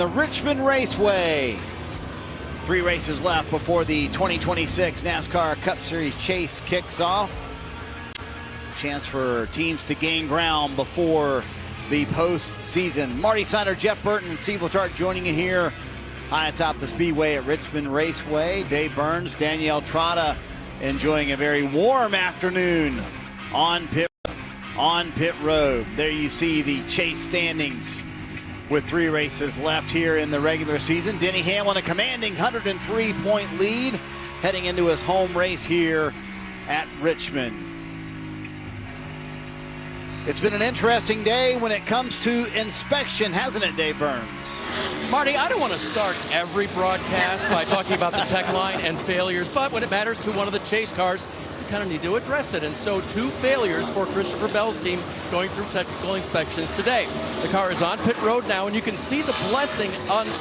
the Richmond Raceway. 3 races left before the 2026 NASCAR Cup Series chase kicks off. Chance for teams to gain ground before the postseason. Marty Sider, Jeff Burton, and Steve Letarte joining you here high atop the Speedway at Richmond Raceway. Dave Burns, Danielle Trotta enjoying a very warm afternoon on pit road. There you see the chase standings with 3 races left here in the regular season. Denny Hamlin, a commanding 103-point lead heading into his home race here at Richmond. It's been an interesting day when it comes to inspection, hasn't it, Dave Burns? Marty, I don't want to start every broadcast by talking about the tech line and failures, but when it matters to one of the chase cars, you kind of need to address it. And so 2 failures for Christopher Bell's team going through technical inspections today. The car is on pit road now, and you can see the blessing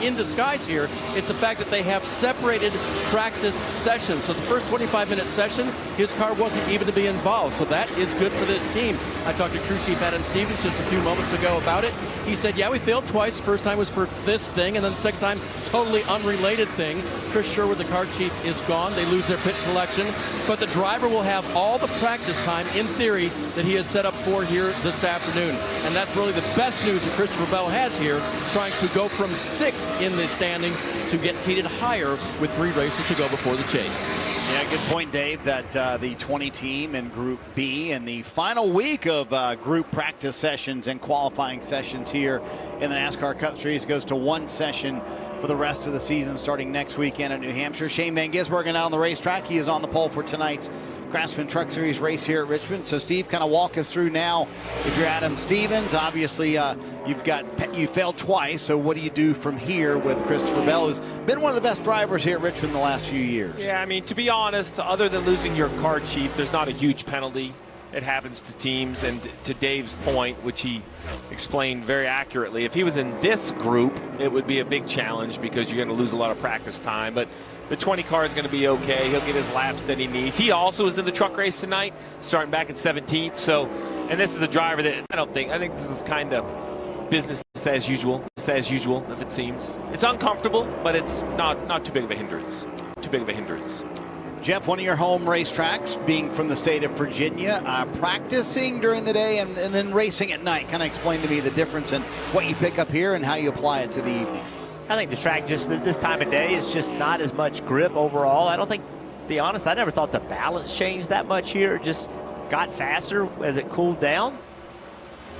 in disguise here. It's the fact that they have separated practice sessions. So the first 25-minute session, his car wasn't even to be involved. So that is good for this team. I talked to crew chief Adam Stevens just a few moments ago about it. He said, yeah, we failed twice. First time was for this thing, and then the second time, totally unrelated thing. Chris Sherwood, the car chief, is gone. They lose their pit selection, but the driver will have all the practice time, in theory, that he has set up for here this afternoon. And that's really the best news that Christopher Bell has here, trying to go from 6th in the standings to get seated higher with 3 races to go before the chase. Yeah, good point, Dave, that the 20 team in Group B in the final week of group practice sessions and qualifying sessions here in the NASCAR Cup Series goes to 1 session for the rest of the season starting next weekend in New Hampshire. Shane Van Gisbergen out on the racetrack. He is on the pole for tonight's Craftsman Truck Series race here at Richmond. So Steve, kind of walk us through now. If you're Adam Stevens, obviously you failed twice. So what do you do from here with Christopher Bell, who's been one of the best drivers here at Richmond the last few years? Yeah, I mean, to be honest, other than losing your car chief, there's not a huge penalty. It happens to teams, and to Dave's point, which he explained very accurately, if he was in this group, it would be a big challenge because you're going to lose a lot of practice time. But the 20 car is going to be okay. He'll get his laps that he needs. He also is in the truck race tonight, starting back at 17th. So, and this is a driver that I think this is kind of business as usual, if it seems. It's uncomfortable, but it's not too big of a hindrance. Jeff, one of your home racetracks, being from the state of Virginia, practicing during the day and then racing at night. Kind of explain to me the difference in what you pick up here and how you apply it to the evening. I think the track just this time of day is just not as much grip overall. I don't think, to be honest, I never thought the balance changed that much here. It just got faster as it cooled down.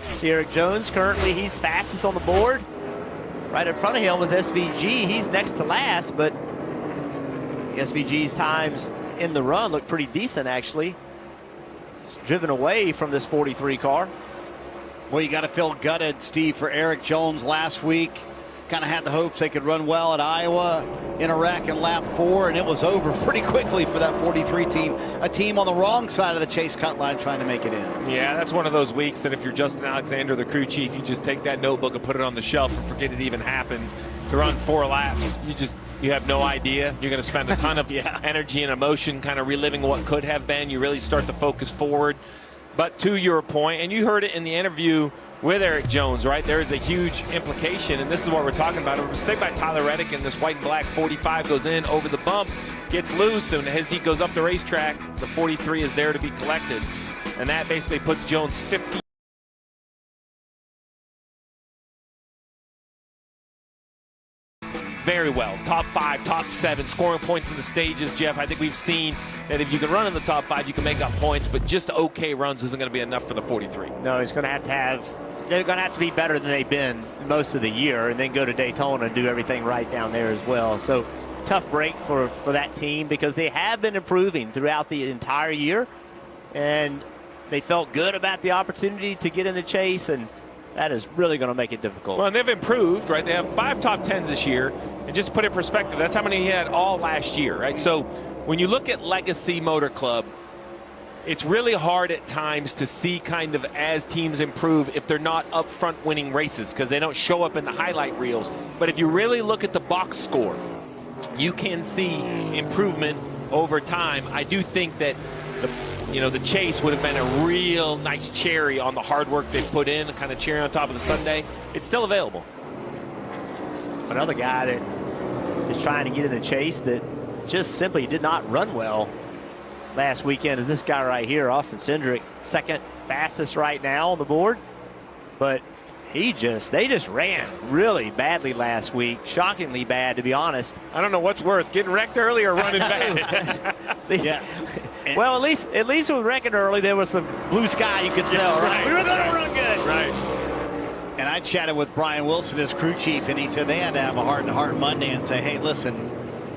See Eric Jones, currently he's fastest on the board. Right in front of him was SVG. He's next to last, but SVG's times in the run look pretty decent, actually. It's driven away from this 43 car. Well, you got to feel gutted, Steve, for Eric Jones last week. Kind of had the hopes they could run well at Iowa in a wreck in lap 4, and it was over pretty quickly for that 43 team. A team on the wrong side of the chase cut line trying to make it in. Yeah, that's one of those weeks that if you're Justin Alexander, the crew chief, you just take that notebook and put it on the shelf and forget it even happened. To run 4 laps, you have no idea. You're going to spend a ton of energy and emotion kind of reliving what could have been. You really start to focus forward. But to your point, and you heard it in the interview with Eric Jones, right? There is a huge implication, and this is what we're talking about. A mistake by Tyler Reddick in this white and black 45 goes in over the bump, gets loose, and as he goes up the racetrack, the 43 is there to be collected. And that basically puts Jones 50. Very well. Top 5, top 7, scoring points in the stages, Jeff. I think we've seen that if you can run in the top 5, you can make up points, but just okay runs isn't going to be enough for the 43. No, he's going to have they're going to have to be better than they've been most of the year and then go to Daytona and do everything right down there as well. So tough break for that team because they have been improving throughout the entire year, and they felt good about the opportunity to get in the chase, and that is really going to make it difficult. Well, and they've improved, right? They have 5 top 10s this year. And just to put it in perspective, that's how many he had all last year, right? So when you look at Legacy Motor Club, it's really hard at times to see kind of as teams improve if they're not up front winning races because they don't show up in the highlight reels. But if you really look at the box score, you can see improvement over time. I do think that the chase would have been a real nice cherry on the hard work they put in, kind of cherry on top of the sundae. It's still available. another guy that is trying to get in the chase that just simply did not run well last weekend is this guy right here, Austin Cindric, second fastest right now on the board. But they just ran really badly last week. Shockingly bad, to be honest. I don't know what's worse, getting wrecked early or running bad. Yeah. Well, at least with wrecking early, there was some blue sky you could tell, right? We were going to run good. Right. And I chatted with Brian Wilson, his crew chief, and he said they had to have a heart-to-heart Monday and say, hey, listen,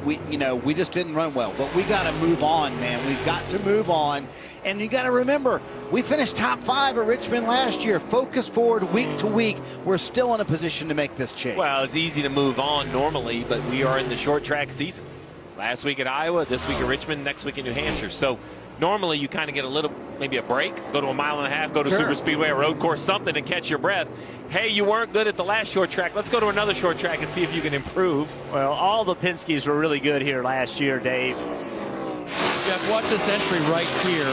we just didn't run well, but we got to move on, man. We've got to move on. And you got to remember, we finished top 5 at Richmond last year. Focus forward week to week. We're still in a position to make this change. Well, it's easy to move on normally, but we are in the short track season. Last week at Iowa, this week at Richmond, next week in New Hampshire. So normally you kind of get a little, maybe a break, go to a mile and a half, go to super speedway, a road course, something to catch your breath. Hey, you weren't good at the last short track. Let's go to another short track and see if you can improve. Well, all the Penske's were really good here last year, Dave. Jeff, watch this entry right here.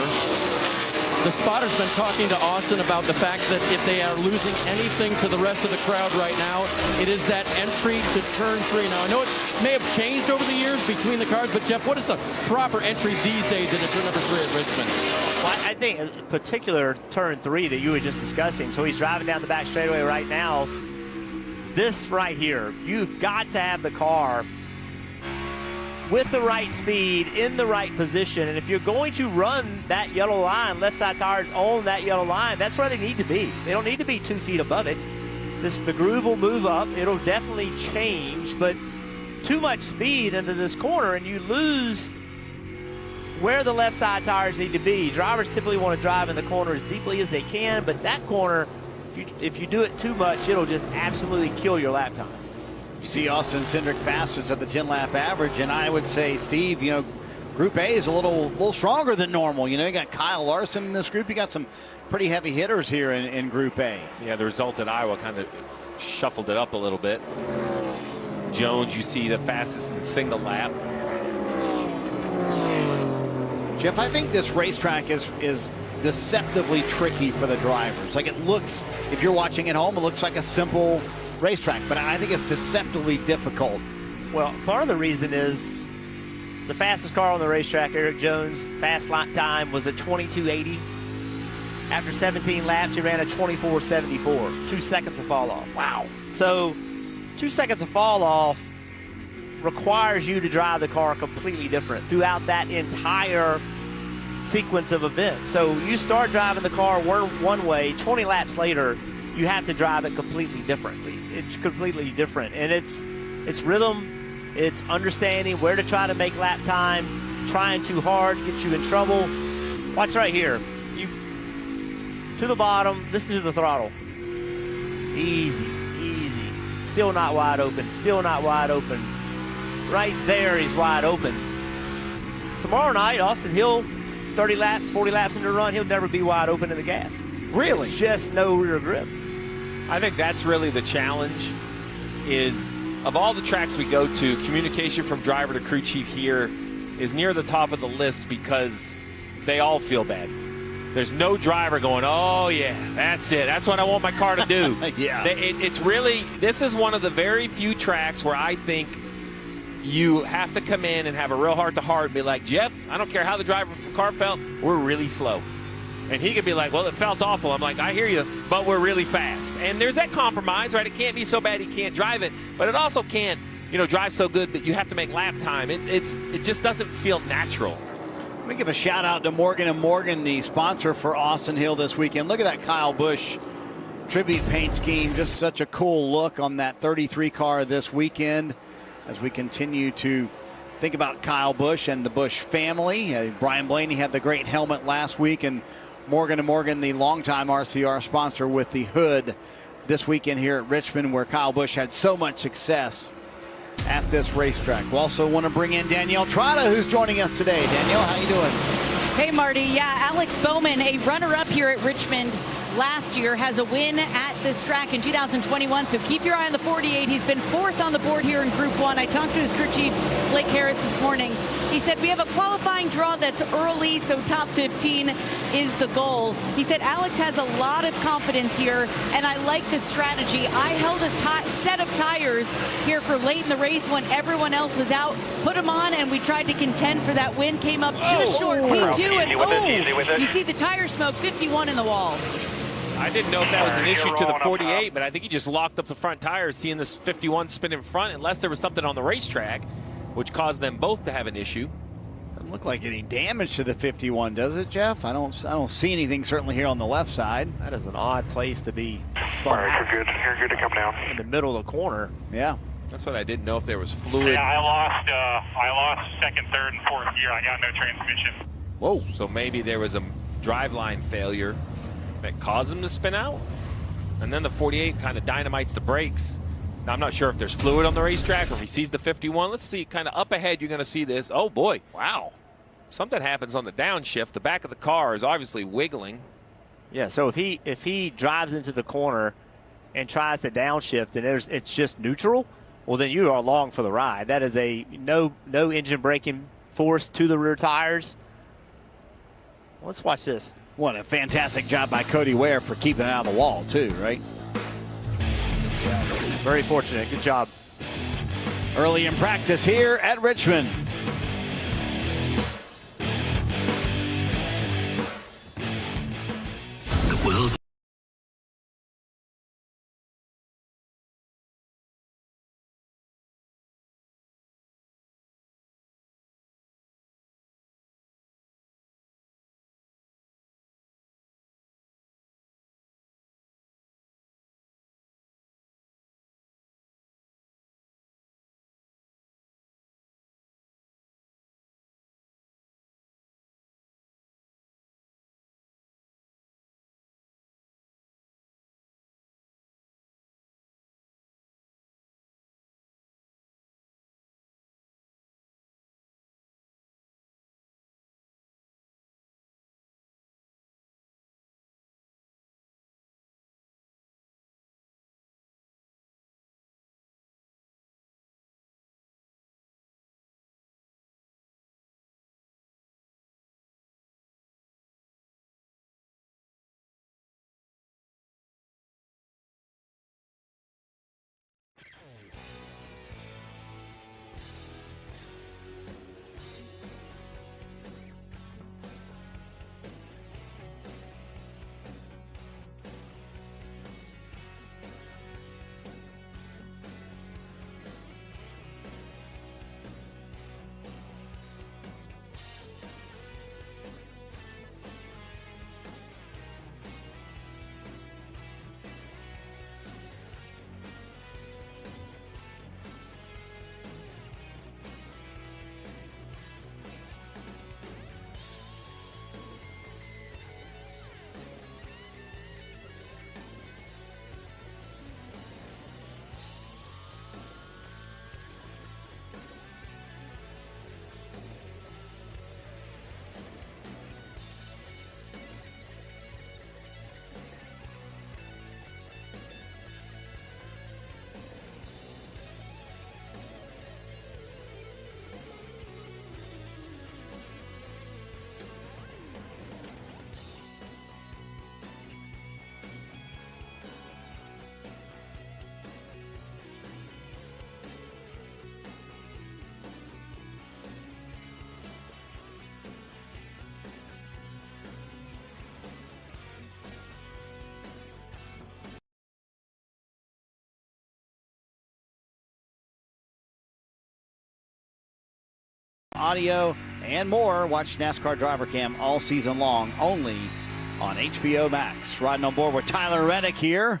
The spotter's been talking to Austin about the fact that if they are losing anything to the rest of the crowd right now, it is that entry to turn 3. Now, I know it may have changed over the years between the cars, but Jeff, what is the proper entry these days into turn number 3 at Richmond? Well, I think in particular turn 3 that you were just discussing. So he's driving down the back straightaway right now. This right here, you've got to have the car with the right speed, in the right position. And if you're going to run that yellow line, left side tires on that yellow line, that's where they need to be. They don't need to be 2 feet above it. The groove will move up. It'll definitely change, but too much speed into this corner and you lose where the left side tires need to be. Drivers typically want to drive in the corner as deeply as they can, but that corner, if you do it too much, it'll just absolutely kill your lap time. You see Austin Cindric fastest at the 10-lap average, and I would say, Steve, Group A is a little stronger than normal. You got Kyle Larson in this group. You got some pretty heavy hitters here in Group A. Yeah, the result at Iowa kind of shuffled it up a little bit. Jones, you see the fastest in single lap. Jeff, I think this racetrack is deceptively tricky for the drivers. Like, it looks, if you're watching at home, it looks like a simple racetrack, but I think it's deceptively difficult. Well, part of the reason is the fastest car on the racetrack, Eric Jones, fast lap time was a 22.80. After 17 laps, he ran a 24.74. 2 seconds of fall off. Wow. So 2 seconds of fall off requires you to drive the car completely different throughout that entire sequence of events. So you start driving the car one way, 20 laps later, you have to drive it completely differently. It's completely different. And it's rhythm, it's understanding where to try to make lap time, trying too hard gets you in trouble. Watch right here. You to the bottom, listen to the throttle. Easy, easy. Still not wide open, still not wide open. Right there, he's wide open. Tomorrow night, Austin Hill, 30 laps, 40 laps into the run, he'll never be wide open in the gas. Really? Just no rear grip. I think that's really the challenge, is of all the tracks we go to, communication from driver to crew chief here is near the top of the list because they all feel bad. There's no driver going, oh yeah, that's it. That's what I want my car to do. Yeah. It's really, this is one of the very few tracks where I think you have to come in and have a real heart-to-heart and be like, Jeff, I don't care how the car felt, we're really slow. And he could be like, well, it felt awful. I'm like, I hear you, but we're really fast. And there's that compromise, right? It can't be so bad he can't drive it, but it also can't, drive so good, but you have to make lap time. It just doesn't feel natural. Let me give a shout out to Morgan & Morgan, the sponsor for Austin Hill this weekend. Look at that Kyle Busch tribute paint scheme. Just such a cool look on that 33 car this weekend as we continue to think about Kyle Busch and the Busch family. Brian Blaney had the great helmet last week, and Morgan & Morgan, the longtime RCR sponsor, with the hood this weekend here at Richmond, where Kyle Busch had so much success at this racetrack. We also want to bring in Danielle Trotta, who's joining us today. Danielle, how you doing? Hey, Marty. Yeah, Alex Bowman, a runner-up here at Richmond last year, has a win at this track in 2021, so keep your eye on the 48. He's been 4th on the board here in Group 1. I talked to his crew chief, Blake Harris, this morning. He said, we have a qualifying draw that's early, so top 15 is the goal. He said, Alex has a lot of confidence here, and I like the strategy. I held a set of tires here for late in the race when everyone else was out, put them on, and we tried to contend for that win. Came up just short P2, and you see the tire smoke, 51 in the wall. I didn't know if that was an issue to the 48, but I think he just locked up the front tires, seeing this 51 spin in front, unless there was something on the racetrack, which caused them both to have an issue. Doesn't look like any damage to the 51, does it, Jeff? I don't see anything certainly here on the left side. That is an odd place to be spun out. You're good to come down. In the middle of the corner. Yeah. That's what I didn't know, if there was fluid. Yeah, I lost second, third, and fourth gear. I got no transmission. Whoa. So maybe there was a driveline failure that caused him to spin out, and then the 48 kind of dynamites the brakes. Now, I'm not sure if there's fluid on the racetrack or if he sees the 51. Let's see, kind of up ahead, you're going to see this. Oh, boy. Wow. Something happens on the downshift. The back of the car is obviously wiggling. Yeah, so if he drives into the corner and tries to downshift and it's just neutral, well, then you are along for the ride. That is a no engine braking force to the rear tires. Let's watch this. What a fantastic job by Cody Ware for keeping it out of the wall, too, right? Very fortunate. Good job. Early in practice here at Richmond. Audio and more. Watch NASCAR Driver Cam all season long, only on HBO Max. Riding on board with Tyler Reddick here.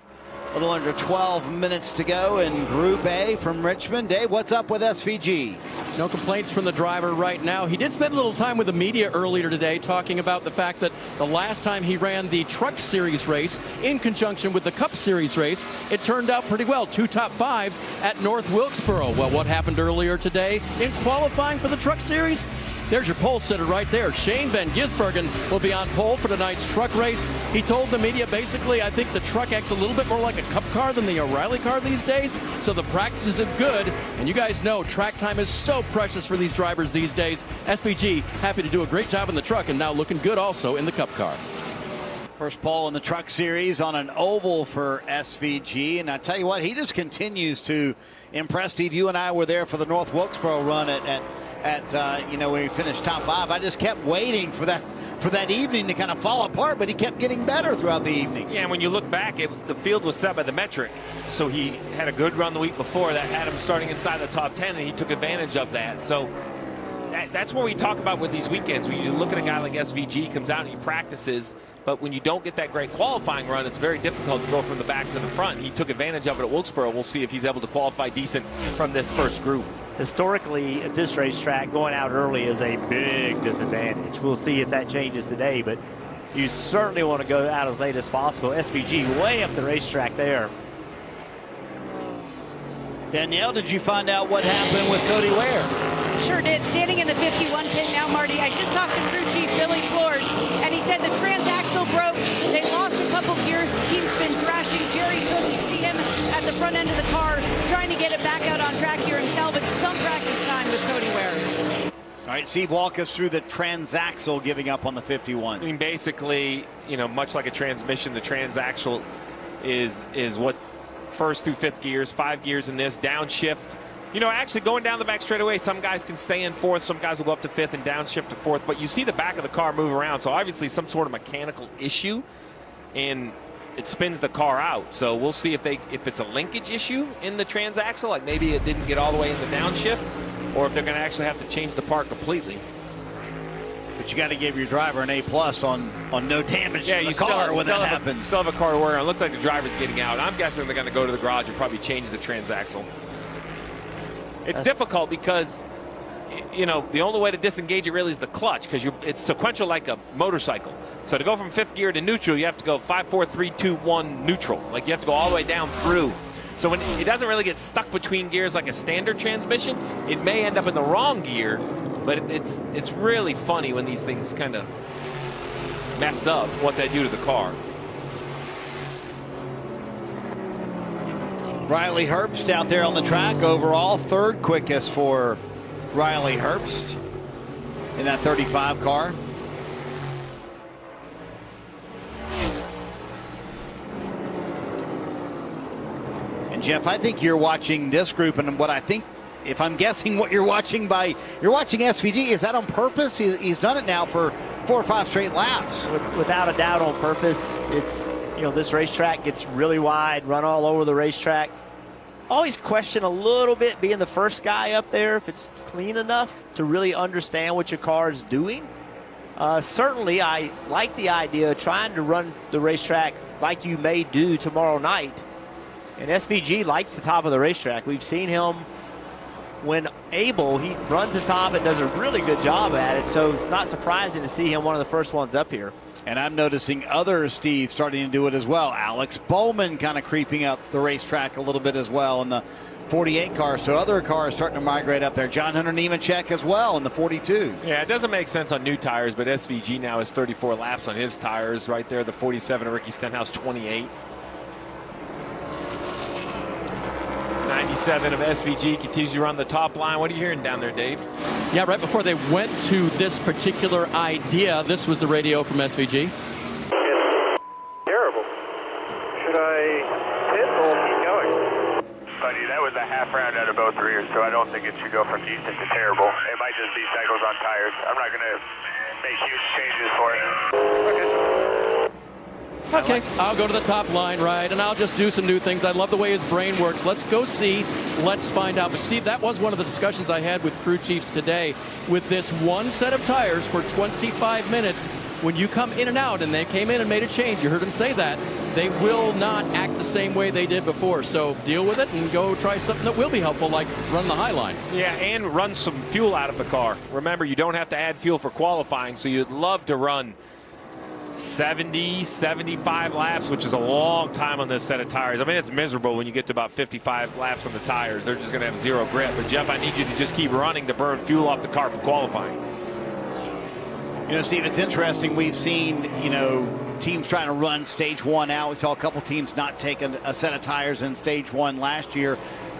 A little under 12 minutes to go in Group A from Richmond. Dave, what's up with SVG? No complaints from the driver right now. He did spend a little time with the media earlier today talking about the fact that the last time he ran the Truck Series race in conjunction with the Cup Series race, it turned out pretty well. 2 top 5s at North Wilkesboro. Well, what happened earlier today in qualifying for the Truck Series? There's your pole sitter right there. Shane Van Gisbergen will be on pole for tonight's truck race. He told the media, basically, I think the truck acts a little bit more like a cup car than the O'Reilly car these days, so the practices are good. And you guys know track time is so precious for these drivers these days. SVG happy to do a great job in the truck and now looking good also in the cup car. First pole in the Truck Series on an oval for SVG. And I tell you what, he just continues to impress. Steve, you and I were there for the North Wilkesboro run at when he finished top 5. I just kept waiting for that evening to kind of fall apart, but he kept getting better throughout the evening. Yeah, and when you look back, the field was set by the metric. So he had a good run the week before that had him starting inside the top 10, and he took advantage of that. So that's what we talk about with these weekends. When you look at a guy like SVG, comes out and he practices, but when you don't get that great qualifying run, it's very difficult to go from the back to the front. He took advantage of it at Wilkesboro. We'll see if he's able to qualify decent from this first group. Historically, at this racetrack, going out early is a big disadvantage. We'll see if that changes today, but you certainly want to go out as late as possible. SVG way up the racetrack there. Danielle, did you find out what happened with Cody Ware? Sure did. Standing in the 51 pit now, Marty. I just talked to crew chief Billy Ford, and he said the transaxle broke. They lost a couple gears. The team's been thrashing. Jerry Took, you see him at the front end of the car, trying to get it back out on track here and salvage some practice time with Cody Ware. All right, Steve, walk us through the transaxle giving up on the 51. I mean, basically, much like a transmission, the transaxle is what first through fifth gears, 5 gears in this, downshift. Actually going down the back straightaway, some guys can stay in fourth, some guys will go up to fifth and downshift to fourth, but you see the back of the car move around, so obviously some sort of mechanical issue, and it spins the car out. So we'll see if it's a linkage issue in the transaxle, like maybe it didn't get all the way in the downshift, or if they're going to actually have to change the part completely. But you got to give your driver an A+ on no damage to the still, car when still that have happens. Still have a car to work on. It looks like the driver's getting out. I'm guessing they're going to go to the garage and probably change the transaxle. It's difficult because, the only way to disengage it really is the clutch, because it's sequential like a motorcycle. So to go from fifth gear to neutral, you have to go 5, 4, 3, 2, 1 neutral. Like you have to go all the way down through. So when it doesn't really get stuck between gears like a standard transmission, it may end up in the wrong gear, but it's really funny when these things kind of mess up what they do to the car. Riley Herbst out there on the track overall, third quickest for Riley Herbst in that 35 car. And Jeff, I think you're watching this group, and what I think, if I'm guessing what you're watching SVG. Is that on purpose? He's done it now for 4 or 5 straight laps. Without a doubt on purpose. It's, this racetrack gets really wide, run all over the racetrack. Always question a little bit being the first guy up there if it's clean enough to really understand what your car is doing. Certainly, I like the idea of trying to run the racetrack like you may do tomorrow night. And SVG likes the top of the racetrack. We've seen him when able, he runs the top and does a really good job at it. So it's not surprising to see him one of the first ones up here. And I'm noticing others, Steve, starting to do it as well. Alex Bowman kind of creeping up the racetrack a little bit as well in the 48 car. So other cars starting to migrate up there. John Hunter Nemechek as well in the 42. Yeah, it doesn't make sense on new tires, but SVG now has 34 laps on his tires right there. The 47 of Ricky Stenhouse, 28. 97 of SVG continues to run the top line. What are you hearing down there, Dave? Yeah, right before they went to this particular idea, this was the radio from SVG. It's terrible. Should I pit or keep going? Buddy, that was a half round out of both rears, so I don't think it should go from decent to terrible. It might just be cycles on tires. I'm not going to make huge changes for it. Okay, I'll go to the top line, right, and I'll just do some new things. I love the way his brain works. Let's go see. Let's find out. But, Steve, that was one of the discussions I had with crew chiefs today. With this one set of tires for 25 minutes, when you come in and out, and they came in and made a change, you heard him say that, they will not act the same way they did before. So deal with it and go try something that will be helpful, like run the high line. Yeah, and run some fuel out of the car. Remember, you don't have to add fuel for qualifying, so you'd love to run 70, 75 laps, which is a long time on this set of tires. I mean, it's miserable when you get to about 55 laps on the tires. They're just going to have zero grip. But, Jeff, I need you to just keep running to burn fuel off the car for qualifying. You know, Steve, it's interesting. We've seen, you know, teams trying to run stage one out. We saw a couple teams not take a set of tires in stage one last year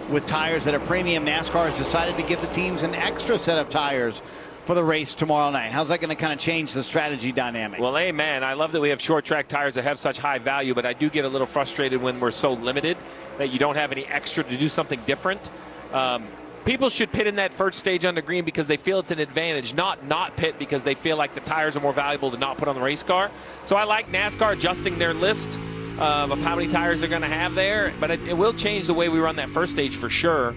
with tires at a premium. NASCAR has decided to give the teams an extra set of tires for the race tomorrow night. How's that going to kind of change the strategy dynamic? Well, amen. I love that we have short track tires that have such high value, but I do get a little frustrated when we're so limited that you don't have any extra to do something different. People should pit in that first stage on the green because they feel it's an advantage, not pit because they feel like the tires are more valuable to not put on the race car. So I like NASCAR adjusting their list of how many tires they're going to have there, but it will change the way we run that first stage for sure.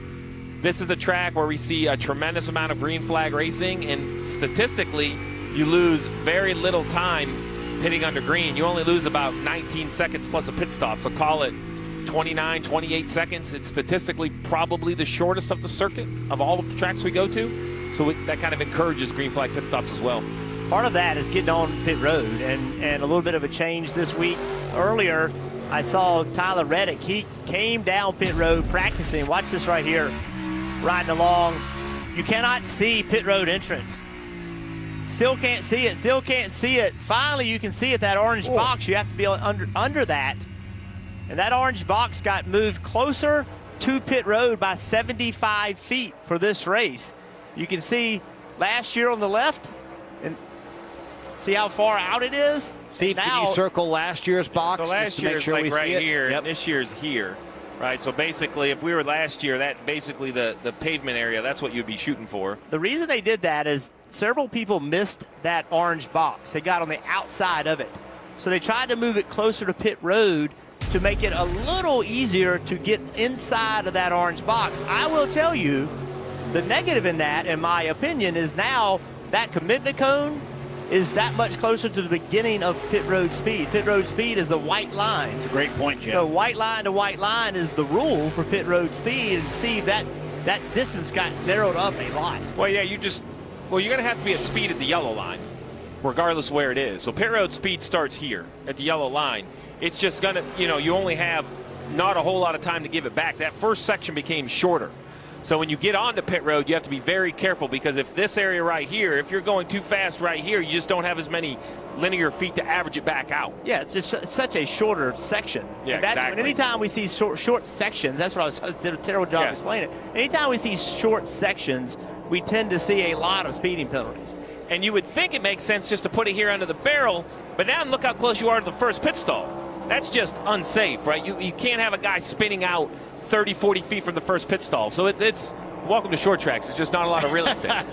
This is a track where we see a tremendous amount of green flag racing, and statistically, you lose very little time pitting under green. You only lose about 19 seconds plus a pit stop, so call it 29, 28 seconds. It's statistically probably the shortest of the circuit of all the tracks we go to. So that kind of encourages green flag pit stops as well. Part of that is getting on pit road and a little bit of a change this week. Earlier, I saw Tyler Reddick. He came down pit road practicing. Watch this right here, riding along. You cannot see pit road entrance. Still can't see it, still can't see it. Finally, you can see it, that orange box. You have to be under that. And that orange box got moved closer to pit road by 75 feet for this race. You can see last year on the left, and see how far out it is? Steve, can you circle last year's box? So last year's sure like right here, yep. and this year's here, right? So basically, if we were last year, that basically the pavement area, that's what you'd be shooting for. The reason they did that is several people missed that orange box. They got on the outside of it. So they tried to move it closer to pit road to make it a little easier to get inside of that orange box. I will tell you, the negative in that, in my opinion, is now that commitment cone is that much closer to the beginning of pit road speed. Pit road speed is the white line. It's a great point, Jeff. So white line to white line is the rule for pit road speed. And Steve, that distance got narrowed up a lot. Well, yeah, you're going to have to be at speed at the yellow line, regardless where it is. So pit road speed starts here at the yellow line. It's just going to, you only have not a whole lot of time to give it back. That first section became shorter. So when you get onto pit road, you have to be very careful, because if this area right here, if you're going too fast right here, you just don't have as many linear feet to average it back out. Yeah, it's just such a shorter section. Yeah, and that's exactly. Anytime we see short sections, that's what I did a terrible job explaining it. Anytime we see short sections, we tend to see a lot of speeding penalties. And you would think it makes sense just to put it here under the barrel, but now look how close you are to the first pit stall. That's just unsafe, right? You can't have a guy spinning out 30, 40 feet from the first pit stall. So it's welcome to short tracks. It's just not a lot of real estate.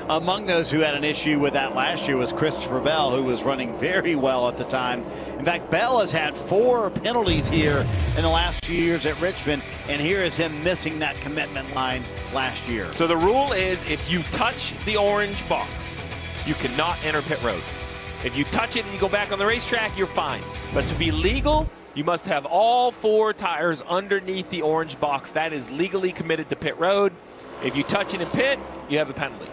Among those who had an issue with that last year was Christopher Bell, who was running very well at the time. In fact, Bell has had 4 penalties here in the last few years at Richmond, and here is him missing that commitment line last year. So the rule is, if you touch the orange box, you cannot enter pit road. If you touch it and you go back on the racetrack, you're fine. But to be legal, you must have all 4 tires underneath the orange box. That is legally committed to pit road. If you touch it in pit, you have a penalty.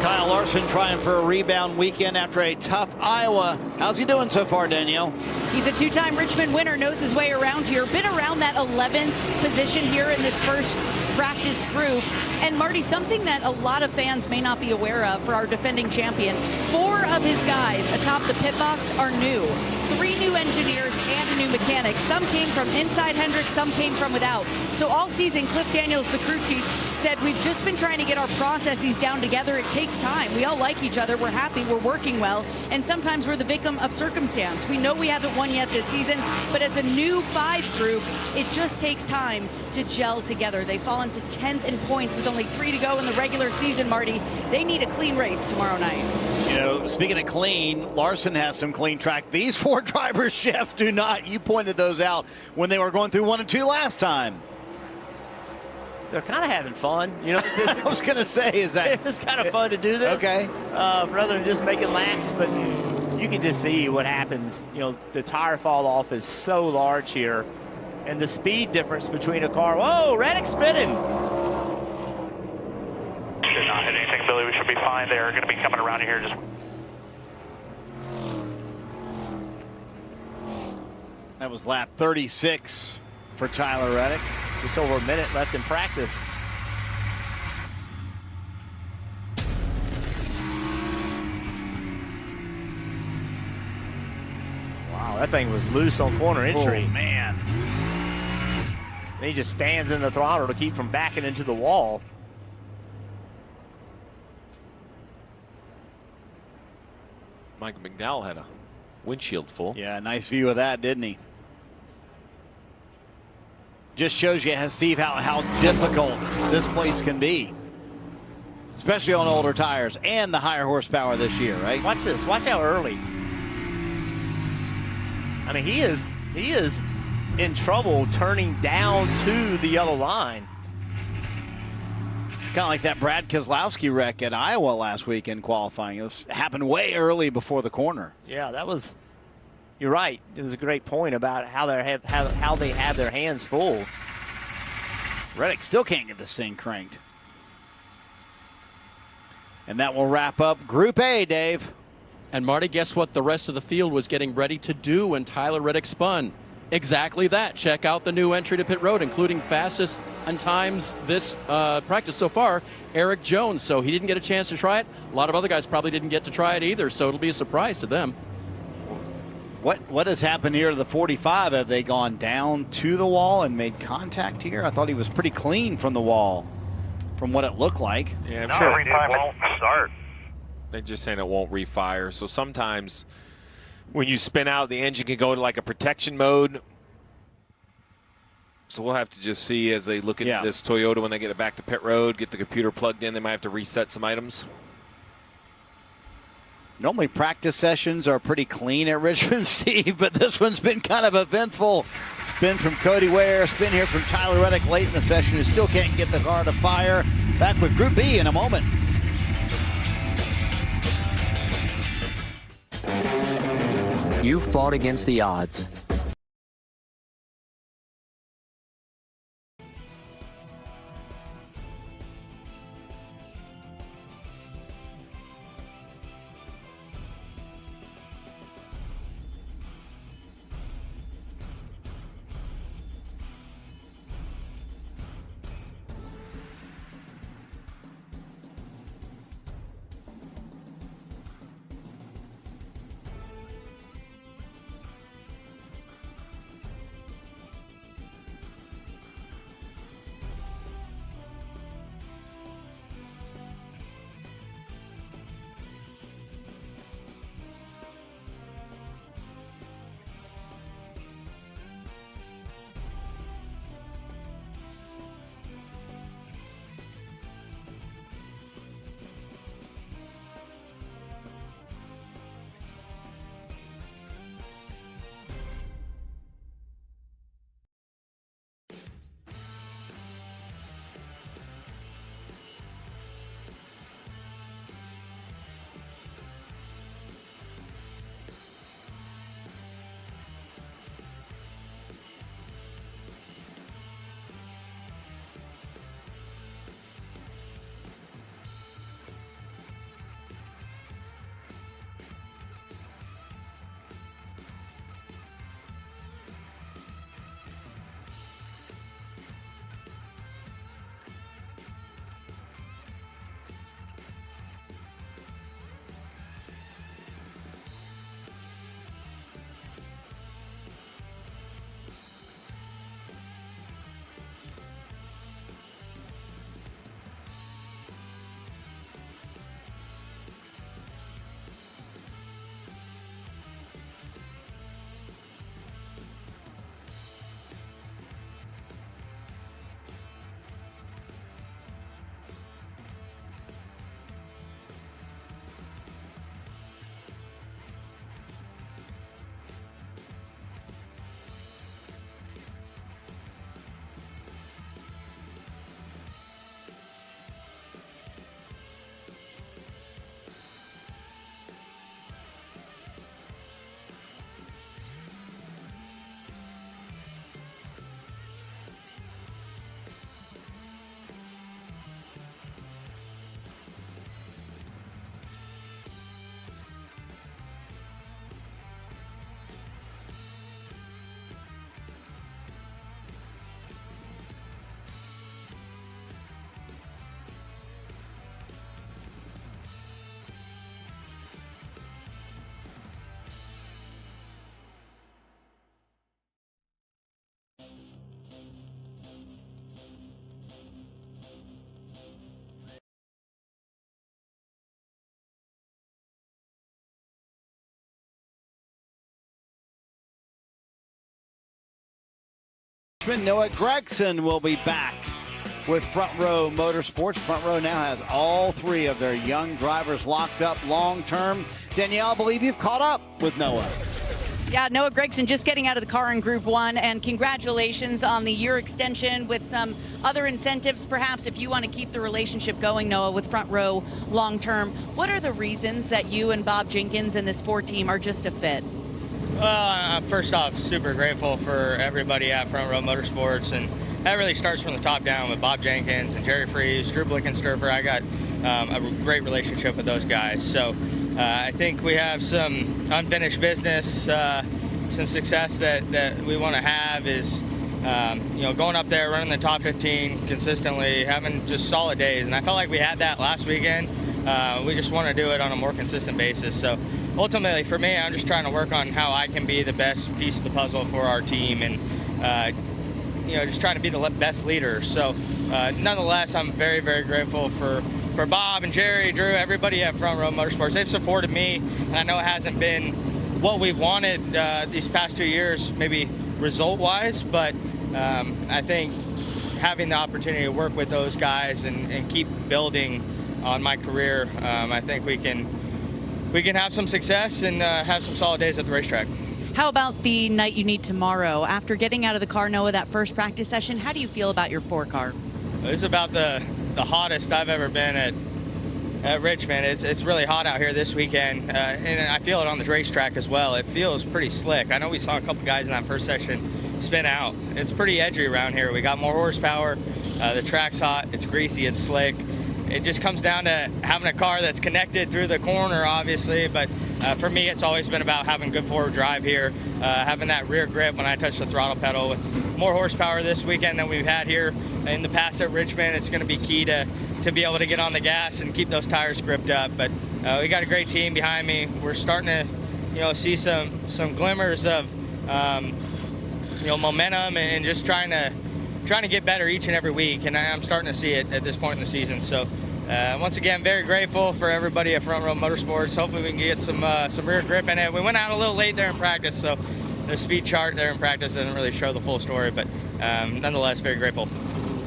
Kyle Larson trying for a rebound weekend after a tough Iowa. How's he doing so far, Danielle? He's a 2-time Richmond winner, knows his way around here. Been around that 11th position here in this first practice group. And Marty, something that a lot of fans may not be aware of for our defending champion, 4 of his guys atop the pit box are new. 3 new engineers and a new mechanic. Some came from inside Hendrick, some came from without. So all season, Cliff Daniels, the crew chief, said, we've just been trying to get our processes down together. It takes time. We all like each other. We're happy. We're working well. And sometimes we're the victim of circumstance. We know we haven't won yet this season, but as a new 5 group, it just takes time to gel together. They've fallen to 10th in points with only 3 to go in the regular season, Marty. They need a clean race tomorrow night. You know, speaking of clean, Larson has some clean track. These 4 drivers, Chef, do not. You pointed those out when they were going through 1 and 2 last time. They're kind of having fun, I was going to say, is that it's kind of fun to do this. Okay. Rather than just making laps, but you can just see what happens. The tire fall off is so large here, and the speed difference between a car. Whoa, Reddick spinning. Did not hit anything, Billy. We should be fine. They're going to be coming around here. That was lap 36 for Tyler Reddick. Just over a minute left in practice. That thing was loose on corner entry. Oh, man. And he just stands in the throttle to keep from backing into the wall. Michael McDowell had a windshield full. Yeah, nice view of that, didn't he? Just shows you, Steve, how difficult this place can be. Especially on older tires and the higher horsepower this year, right? Watch this. Watch how early. I mean, he is in trouble turning down to the yellow line. It's kind of like that Brad Keselowski wreck at Iowa last week in qualifying. It happened way early before the corner. Yeah, that was. You're right. It was a great point about how they have their hands full. Reddick still can't get this thing cranked. And that will wrap up Group A, Dave. And Marty, guess what the rest of the field was getting ready to do when Tyler Reddick spun? Exactly that. Check out the new entry to pit road, including fastest on times this practice so far, Eric Jones. So he didn't get a chance to try it. A lot of other guys probably didn't get to try it either, so it'll be a surprise to them. What has happened here to the 45? Have they gone down to the wall and made contact here? I thought he was pretty clean from the wall, from what it looked like. Yeah, I'm No, sure. every time it won't start. They're just saying it won't refire. So sometimes when you spin out, the engine can go to like a protection mode. So we'll have to just see as they look at this Toyota when they get it back to pit road, get the computer plugged in. They might have to reset some items. Normally practice sessions are pretty clean at Richmond, Steve, but this one's been kind of eventful. Spin from Cody Ware, spin here from Tyler Reddick late in the session, who still can't get the car to fire. Back with Group B in a moment. You fought against the odds. Richmond. Noah Gregson will be back with Front Row Motorsports. Front Row now has all 3 of their young drivers locked up long term. Danielle, I believe you've caught up with Noah. Yeah, Noah Gregson just getting out of the car in Group 1, and congratulations on the year extension with some other incentives, perhaps, if you want to keep the relationship going, Noah, with Front Row long term. What are the reasons that you and Bob Jenkins and this Ford team are just a fit? Well, first off, super grateful for everybody at Front Row Motorsports, and that really starts from the top down with Bob Jenkins and Jerry Freese, Drew Blickensturfer. I got a great relationship with those guys. So I think we have some unfinished business, some success that we want to have is, going up there, running the top 15 consistently, having just solid days. And I felt like we had that last weekend. We just want to do it on a more consistent basis. So ultimately, for me, I'm just trying to work on how I can be the best piece of the puzzle for our team, and just trying to be the best leader. So nonetheless, I'm very, very grateful for Bob and Jerry, Drew, everybody at Front Row Motorsports. They've supported me, and I know it hasn't been what we've wanted these past 2 years, maybe result-wise, but I think having the opportunity to work with those guys and keep building on my career, I think we can have some success and have some solid days at the racetrack. How about the night you need tomorrow? After getting out of the car, Noah, that first practice session, how do you feel about your 4-car? This is about the hottest I've ever been at Richmond. It's really hot out here this weekend, and I feel it on the racetrack as well. It feels pretty slick. I know we saw a couple guys in that first session spin out. It's pretty edgy around here. We got more horsepower. The track's hot. It's greasy. It's slick. It just comes down to having a car that's connected through the corner, obviously, but for me, it's always been about having good forward drive here, having that rear grip when I touch the throttle pedal. With more horsepower this weekend than we've had here in the past at Richmond, it's going to be key to be able to get on the gas and keep those tires gripped up. But we got a great team behind me. We're starting to, see some glimmers of, momentum and just trying to get better each and every week, and I'm starting to see it at this point in the season. So once again, very grateful for everybody at Front Row Motorsports. Hopefully we can get some rear grip in it. We went out a little late there in practice, so the speed chart there in practice doesn't really show the full story, but nonetheless, very grateful.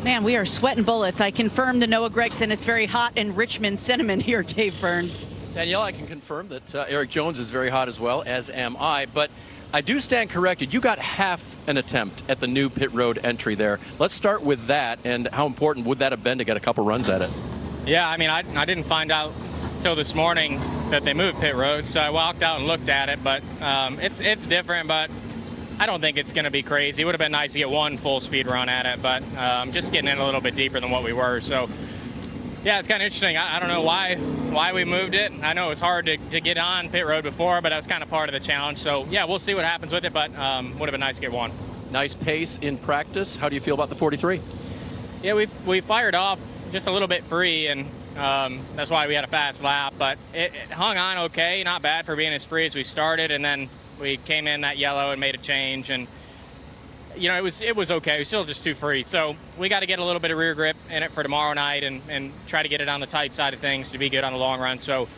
Man, we are sweating bullets. I confirm the Noah Gregson. It's very hot in Richmond cinnamon here, Dave Burns. Danielle, I can confirm that Eric Jones is very hot as well, as am I, but I do stand corrected. You got half an attempt at the new pit road entry there. Let's start with that, and how important would that have been to get a couple runs at it? Yeah, I mean, I didn't find out till this morning that they moved pit road, so I walked out and looked at it, but it's different, but I don't think it's going to be crazy. It would have been nice to get one full speed run at it, but just getting in a little bit deeper than what we were. So, yeah, it's kind of interesting. I don't know why we moved it. I know it was hard to get on pit road before, but that was kind of part of the challenge. So, yeah, we'll see what happens with it, but would have been nice to get one. Nice pace in practice. How do you feel about the 43? Yeah, we fired off just a little bit free, and that's why we had a fast lap, but it hung on okay, not bad for being as free as we started, and then we came in that yellow and made a change, and it was okay. It was still just too free, so we got to get a little bit of rear grip in it for tomorrow night and try to get it on the tight side of things to be good on the long run. So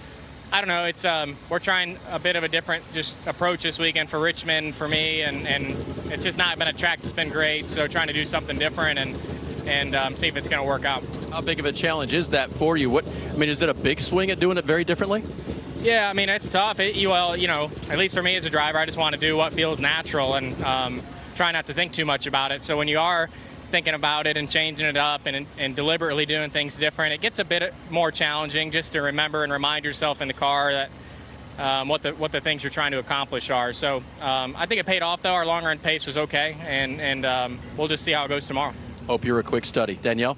I don't know, it's we're trying a bit of a different just approach this weekend for Richmond, for me, and it's just not been a track that's been great, so trying to do something different and see if it's going to work out. How big of a challenge is that for you? Is it a big swing at doing it very differently? Yeah, I mean, it's tough. At least for me as a driver, I just want to do what feels natural and try not to think too much about it. So when you are thinking about it and changing it up and deliberately doing things different, it gets a bit more challenging just to remember and remind yourself in the car that what the things you're trying to accomplish are. So I think it paid off, though. Our long run pace was okay, and we'll just see how it goes tomorrow. Hope you're a quick study. Danielle?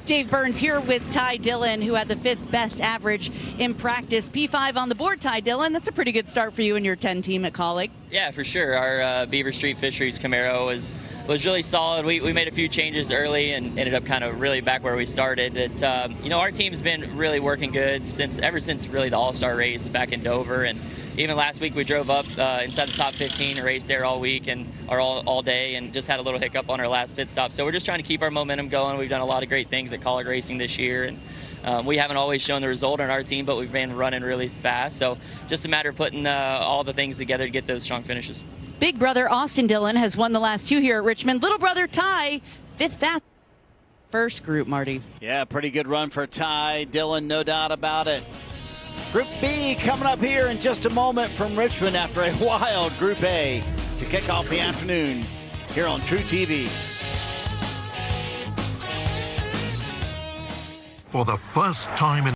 Dave Burns here with Ty Dillon, who had the 5th best average in practice. P5 on the board, Ty Dillon. That's a pretty good start for you and your 10 team at Colleague. Yeah, for sure. Our Beaver Street Fisheries Camaro was really solid. We made a few changes early and ended up kind of really back where we started. Our team's been really working good ever since really the All-Star race back in Dover, and even last week we drove up inside the top 15, raced there all week or all day, and just had a little hiccup on our last pit stop. So we're just trying to keep our momentum going. We've done a lot of great things at Colleague Racing this year, and we haven't always shown the result on our team, but we've been running really fast. So just a matter of putting all the things together to get those strong finishes. Big brother Austin Dillon has won the last 2 here at Richmond. Little brother Ty, 5th fast first group, Marty. Yeah, pretty good run for Ty Dillon, no doubt about it. Group B coming up here in just a moment from Richmond after a wild Group A to kick off the afternoon here on True TV. For the first time in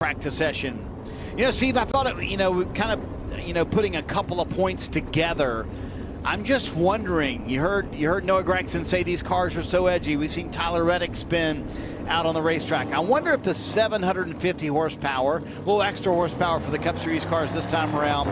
practice session. Steve, I thought kind of, putting a couple of points together. I'm just wondering, you heard Noah Gregson say these cars are so edgy. We've seen Tyler Reddick spin out on the racetrack. I wonder if the 750 horsepower, a little extra horsepower for the Cup Series cars this time around,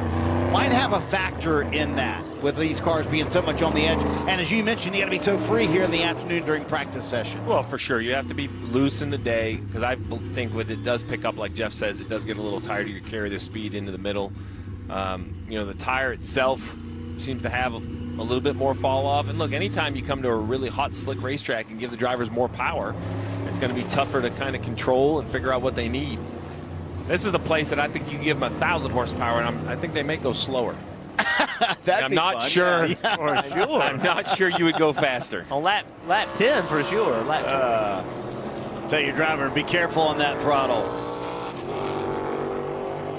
might have a factor in that, with these cars being so much on the edge. And as you mentioned, you got to be so free here in the afternoon during practice session. Well, for sure. You have to be loose in the day, because I think when it does pick up, like Jeff says, it does get a little tired to carry the speed into the middle. The tire itself seems to have a little bit more fall off. And look, anytime you come to a really hot, slick racetrack and give the drivers more power, it's going to be tougher to kind of control and figure out what they need. This is a place that I think you give them 1,000 horsepower, and I think they may go slower. I'm not fun. sure. Yeah. For sure. I'm not sure you would go faster. On lap 10 for sure. Tell your driver, be careful on that throttle.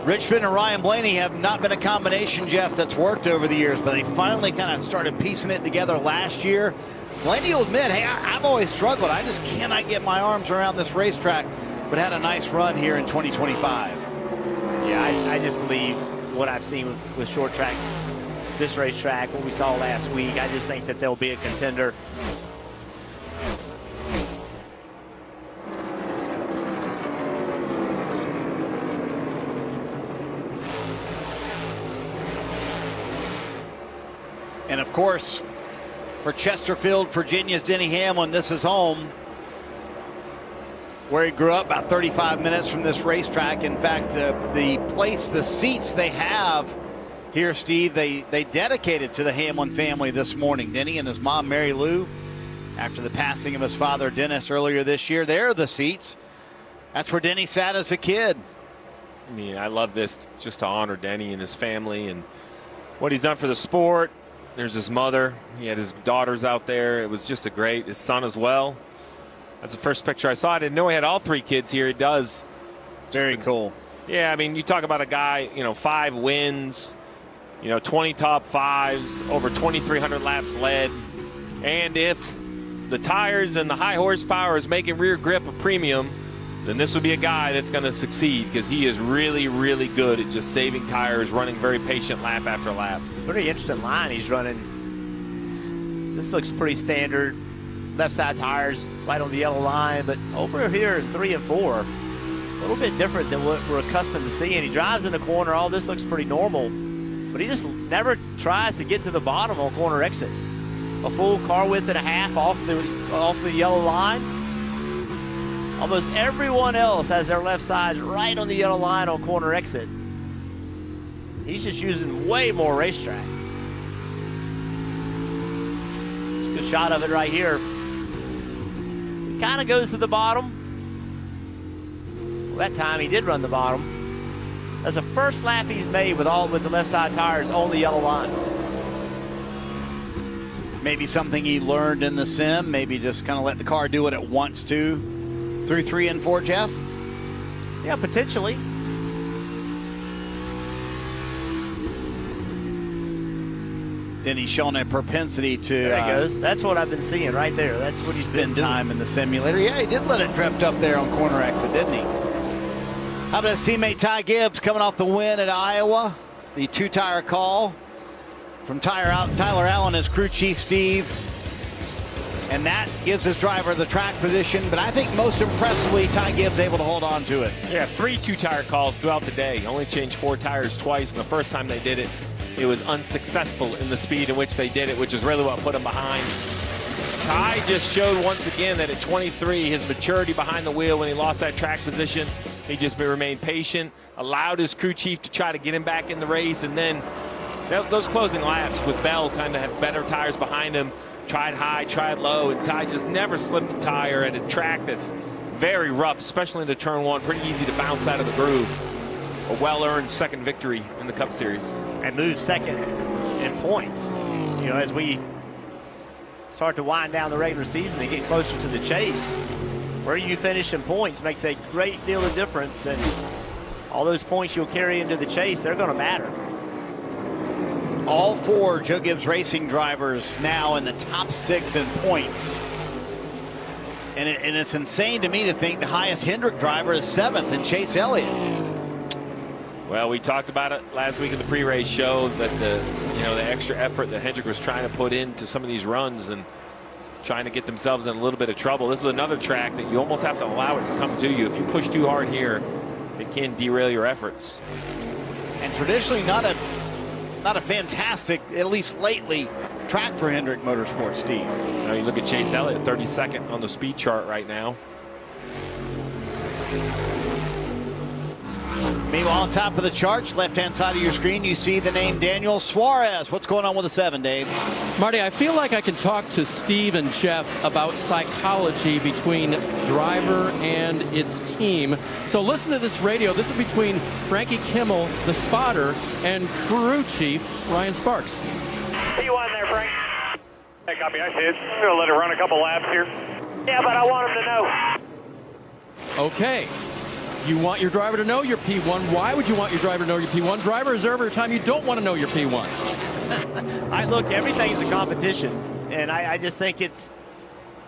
Richmond and Ryan Blaney have not been a combination, Jeff, that's worked over the years, but they finally kind of started piecing it together last year. Blaney will admit, hey, I've always struggled. I just cannot get my arms around this racetrack, but had a nice run here in 2025. Yeah, I just believe what I've seen with short track, this racetrack, what we saw last week. I just think that they'll be a contender. And of course, for Chesterfield, Virginia's Denny Hamlin, this is home, where he grew up, about 35 minutes from this racetrack. In fact, the seats they have here, Steve, they dedicated to the Hamlin family this morning. Denny and his mom, Mary Lou, after the passing of his father, Dennis, earlier this year, there are the seats. That's where Denny sat as a kid. Yeah, I love this just to honor Denny and his family and what he's done for the sport. There's his mother. He had his daughters out there. It was just his son as well. That's the first picture I saw. I didn't know he had all 3 kids here. He does. Very cool. Yeah, I mean, you talk about a guy, 5 wins, 20 top 5s, over 2,300 laps led. And if the tires and the high horsepower is making rear grip a premium, then this would be a guy that's going to succeed, because he is really, really good at just saving tires, running very patient lap after lap. Pretty interesting line he's running. This looks pretty standard. Left side tires right on the yellow line, but over here in 3 and 4, a little bit different than what we're accustomed to seeing. He drives in the corner. All this looks pretty normal, but he just never tries to get to the bottom on corner exit. A full car width and a half off the yellow line. Almost everyone else has their left sides right on the yellow line on corner exit. He's just using way more racetrack. Good shot of it right here. Kind of goes to the bottom. Well, that time he did run the bottom. That's the first lap he's made with the left side tires on the yellow line. Maybe something he learned in the sim. Maybe just kind of let the car do what it wants to through 3 and 4, Jeff? Yeah, potentially. Then he's shown a propensity to. There he goes. That's what I've been seeing right there. That's what he's been doing. Time in the simulator. Yeah, he did let it drift up there on corner exit, didn't he? How about his teammate Ty Gibbs coming off the win at Iowa? The 2-tire call from Tyler Allen, his crew chief, Steve. And that gives his driver the track position. But I think most impressively, Ty Gibbs able to hold on to it. Yeah, 3 2-tire calls throughout the day. Only changed 4 tires twice, and the first time they did it, it was unsuccessful in the speed in which they did it, which is really what put him behind. Ty just showed once again that at 23, his maturity behind the wheel when he lost that track position, he just remained patient, allowed his crew chief to try to get him back in the race, and then those closing laps with Bell kind of had better tires behind him, tried high, tried low, and Ty just never slipped a tire at a track that's very rough, especially into turn 1, pretty easy to bounce out of the groove. A well-earned second victory in the Cup Series. And moves second in points. As we start to wind down the regular season and get closer to the chase, where you finish in points makes a great deal of difference. And all those points you'll carry into the chase, they're going to matter. All 4 Joe Gibbs Racing drivers now in the top 6 in points. And it's insane to me to think the highest Hendrick driver is 7th in Chase Elliott. Well, we talked about it last week in the pre-race show that the extra effort that Hendrick was trying to put into some of these runs and trying to get themselves in a little bit of trouble. This is another track that you almost have to allow it to come to you. If you push too hard here, it can derail your efforts. And traditionally not a fantastic, at least lately, track for Hendrick Motorsports, Steve. Now you look at Chase Elliott, 32nd on the speed chart right now. Meanwhile, on top of the charts, left-hand side of your screen, you see the name Daniel Suarez. What's going on with the 7, Dave? Marty, I feel like I can talk to Steve and Jeff about psychology between driver and its team. So listen to this radio. This is between Frankie Kimmel, the spotter, and crew chief Ryan Sparks. P1 there, Frank. Hey, copy. I see it. I'm going to let it run a couple laps here. Yeah, but I want him to know. Okay. You want your driver to know your P1. Why would you want your driver to know your P1? Driver reserve every time you don't want to know your P1. Look, everything's a competition. And I just think it's,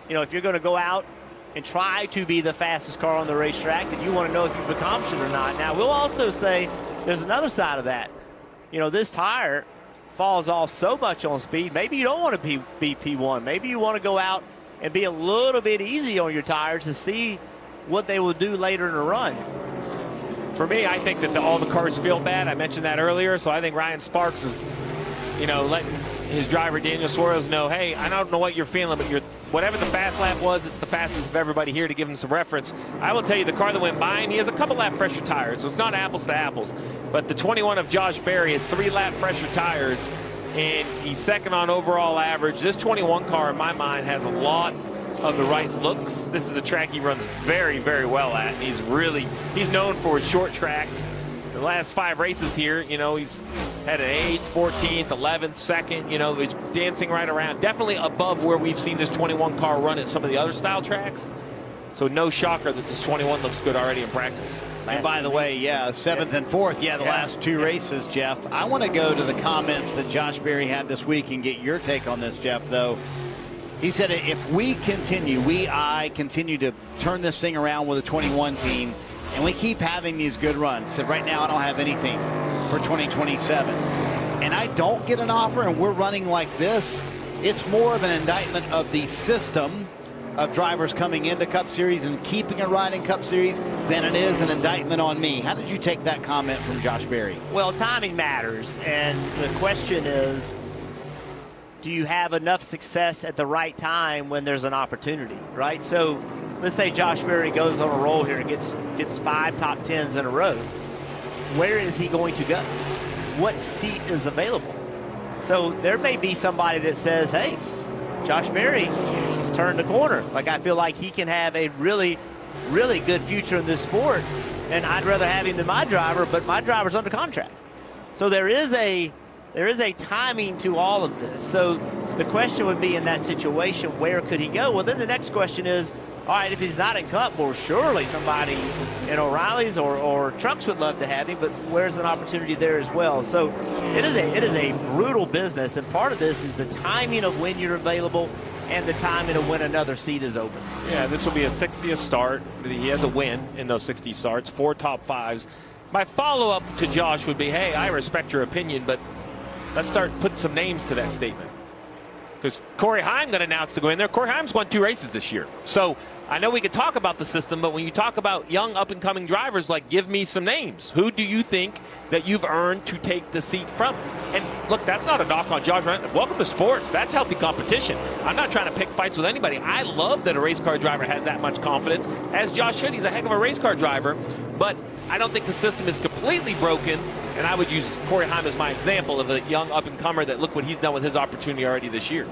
if you're going to go out and try to be the fastest car on the racetrack, then you want to know if you've accomplished it or not. Now, we'll also say there's another side of that. This tire falls off so much on speed. Maybe you don't want to be P1. Maybe you want to go out and be a little bit easy on your tires to see what they will do later in the run. For me, I think that all the cars feel bad. I mentioned that earlier, so I think Ryan Sparks is, letting his driver, Daniel Suarez, know, hey, I don't know what you're feeling, but whatever the fast lap was, it's the fastest of everybody here, to give him some reference. I will tell you, the car that went by, and he has a couple lap fresher tires, so it's not apples to apples. But the 21 of Josh Berry has 3 lap fresher tires, and he's second on overall average. This 21 car, in my mind, has a lot of the right looks. This is a track he runs very, very well at. And he's known for his short tracks. The last 5 races here, you know, he's had an 8th, 14th, 11th, 2nd, you know, he's dancing right around. Definitely above where we've seen this 21 car run at some of the other style tracks. So no shocker that this 21 looks good already in practice. And by the way, 7th and 4th, the last 2 races, Jeff. I want to go to the comments that Josh Berry had this week and get your take on this, Jeff, though. He said if we continue, I continue to turn this thing around with a 21 team, and we keep having these good runs. Said right now I don't have anything for 2027. And I don't get an offer and we're running like this, it's more of an indictment of the system of drivers coming into Cup Series and keeping a ride in Cup Series than it is an indictment on me. How did you take that comment from Josh Berry? Well, timing matters, and the question is, do you have enough success at the right time when there's an opportunity, right? So let's say Josh Berry goes on a roll here and gets 5 top 10s in a row. Where is he going to go? What seat is available? So there may be somebody that says, hey, Josh Berry has turned the corner. Like, I feel like he can have a really, really good future in this sport, and I'd rather have him than my driver, but my driver's under contract. So there is a timing to all of this. So the question would be, in that situation, where could he go? Well, then the next question is, all right, if he's not in Cup, well, surely somebody in O'Reilly's or Trucks would love to have him, but where's an opportunity there as well? So it is a brutal business, and part of this is the timing of when you're available and the timing of when another seat is open. Yeah, this will be a 60th start. He has a win in those 60 starts, 4 top 5s. My follow-up to Josh would be, hey, I respect your opinion, but let's start putting some names to that statement. Because Corey Heim got announced to go in there. Corey Heim's won 2 races this year. So I know we could talk about the system, but when you talk about young up-and-coming drivers, like, give me some names. Who do you think that you've earned to take the seat from? And look, that's not a knock on Josh. Welcome to sports. That's healthy competition. I'm not trying to pick fights with anybody. I love that a race car driver has that much confidence, as Josh should. He's a heck of a race car driver, but I don't think the system is completely broken. And I would use Corey Heim as my example of a young up-and-comer that look what he's done with his opportunity already this year.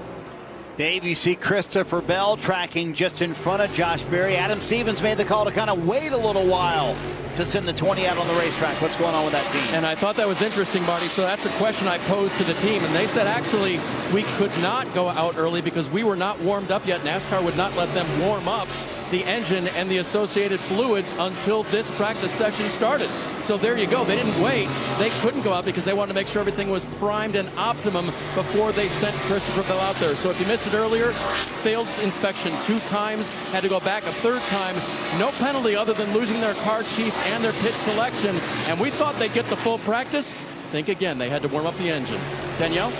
Dave, you see Christopher Bell tracking just in front of Josh Berry. Adam Stevens made the call to kind of wait a little while to send the 20 out on the racetrack. What's going on with that team? And I thought that was interesting, Marty. So that's a question I posed to the team. And they said, actually, we could not go out early because we were not warmed up yet. NASCAR would not let them warm up the engine and the associated fluids until this practice session started. So there you go. They didn't wait. They couldn't go out because they wanted to make sure everything was primed and optimum before they sent Christopher Bell out there. So if you missed it earlier, failed inspection 2 times, had to go back a 3rd time. No penalty other than losing their car chief and their pit selection. And we thought they'd get the full practice. Think again, they had to warm up the engine. Danielle?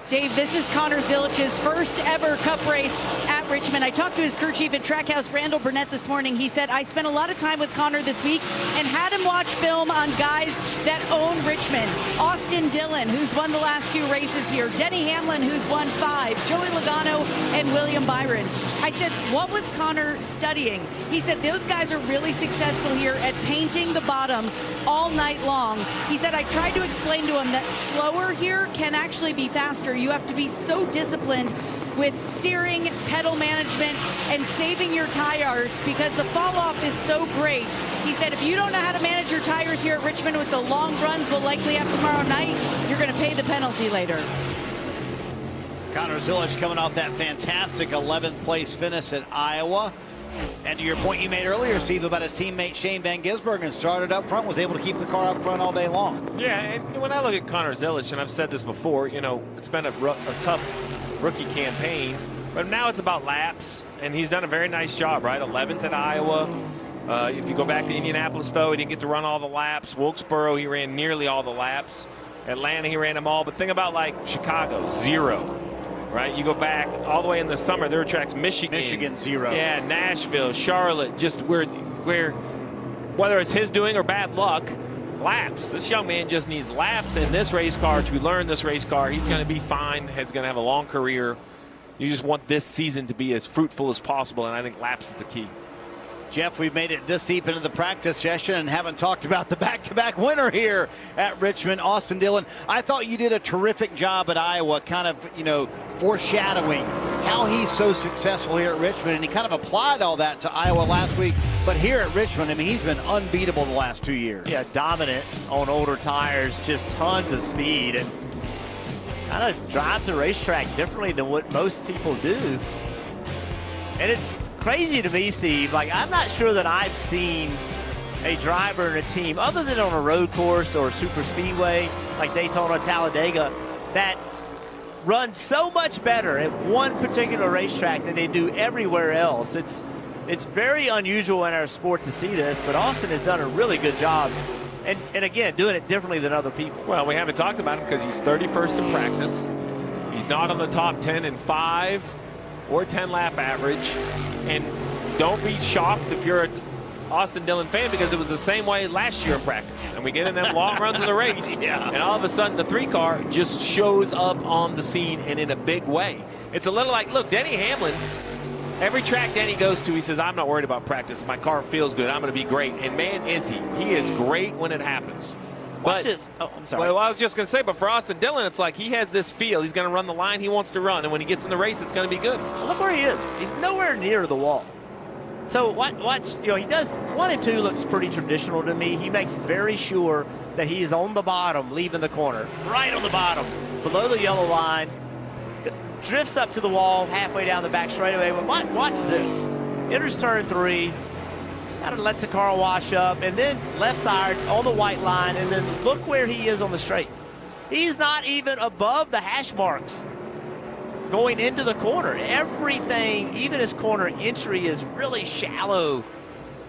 Dave, this is Connor Zilich's first ever Cup race at Richmond. I talked to his crew chief at Trackhouse, Randall Burnett, this morning. He said, I spent a lot of time with Connor this week and had him watch film on guys that own Richmond. Austin Dillon, who's won the last 2 races here. Denny Hamlin, who's won 5. Joey Logano and William Byron. I said, what was Connor studying? He said, those guys are really successful here at painting the bottom all night long. He said, I tried to explain to him that slower here can actually be faster. You have to be so disciplined with steering, pedal management, and saving your tires because the fall off is so great. He said, if you don't know how to manage your tires here at Richmond with the long runs we'll likely have tomorrow night, you're going to pay the penalty later. Connor Zilich coming off that fantastic 11th place finish at Iowa. And to your point you made earlier, Steve, about his teammate Shane Van Gisbergen, started up front, was able to keep the car up front all day long. Yeah, and when I look at Connor Zilich, and I've said this before, you know, it's been a tough rookie campaign, but now it's about laps, and he's done a very nice job, right? 11th at Iowa. If you go back to Indianapolis, though, he didn't get to run all the laps. Wilkesboro, he ran nearly all the laps. Atlanta, he ran them all. But think about, like, Chicago, 0. Right, you go back all the way in the summer. There were tracks, Michigan 0. Yeah, Nashville, Charlotte, just where whether it's his doing or bad luck, laps. This young man just needs laps in this race car to learn this race car. He's going to be fine. He's going to have a long career. You just want this season to be as fruitful as possible, and I think laps is the key. Jeff, we've made it this deep into the practice session and haven't talked about the back-to-back winner here at Richmond, Austin Dillon. I thought you did a terrific job at Iowa, kind of, foreshadowing how he's so successful here at Richmond, and he kind of applied all that to Iowa last week. But here at Richmond, I mean, he's been unbeatable the last 2 years. Yeah, dominant on older tires, just tons of speed, and kind of drives the racetrack differently than what most people do. And it's crazy to me, Steve. Like, I'm not sure that I've seen a driver and a team, other than on a road course or super speedway like Daytona, Talladega, that run so much better at one particular racetrack than they do everywhere else. It's very unusual in our sport to see this, but Austin has done a really good job. And again, doing it differently than other people. Well, we haven't talked about him because he's 31st in practice. He's not on the top 10 in 5 or 10 lap average. And don't be shocked if you're an Austin Dillon fan, because it was the same way last year in practice. And we get in them long runs of the race, and all of a sudden the 3 car just shows up on the scene and in a big way. It's a little like, look, Denny Hamlin, every track Denny goes to, he says, I'm not worried about practice. My car feels good. I'm going to be great. And man, is he. He is great when it happens. Watch this. Oh, I'm sorry. Well, I was just going to say, but for Austin Dillon, it's like he has this feel. He's going to run the line he wants to run, and when he gets in the race, it's going to be good. Well, look where he is. He's nowhere near the wall. So watch, he does, 1 and 2 looks pretty traditional to me. He makes very sure that he is on the bottom, leaving the corner, right on the bottom, below the yellow line, drifts up to the wall halfway down the back straightaway. But watch this. Enters turn 3, kind of lets the car wash up, and then left side on the white line, and then look where he is on the straight. He's not even above the hash marks going into the corner. Everything, even his corner entry, is really shallow.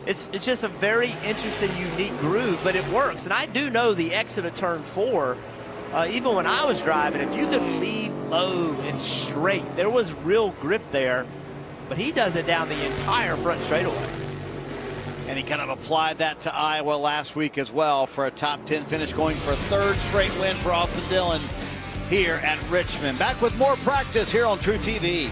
It's just a very interesting, unique groove, but it works. And I do know the exit of turn 4, even when I was driving, if you could leave low and straight, there was real grip there, but he does it down the entire front straightaway. And he kind of applied that to Iowa last week as well for a top 10 finish, going for a 3rd straight win for Austin Dillon here at Richmond. Back with more practice here on True TV.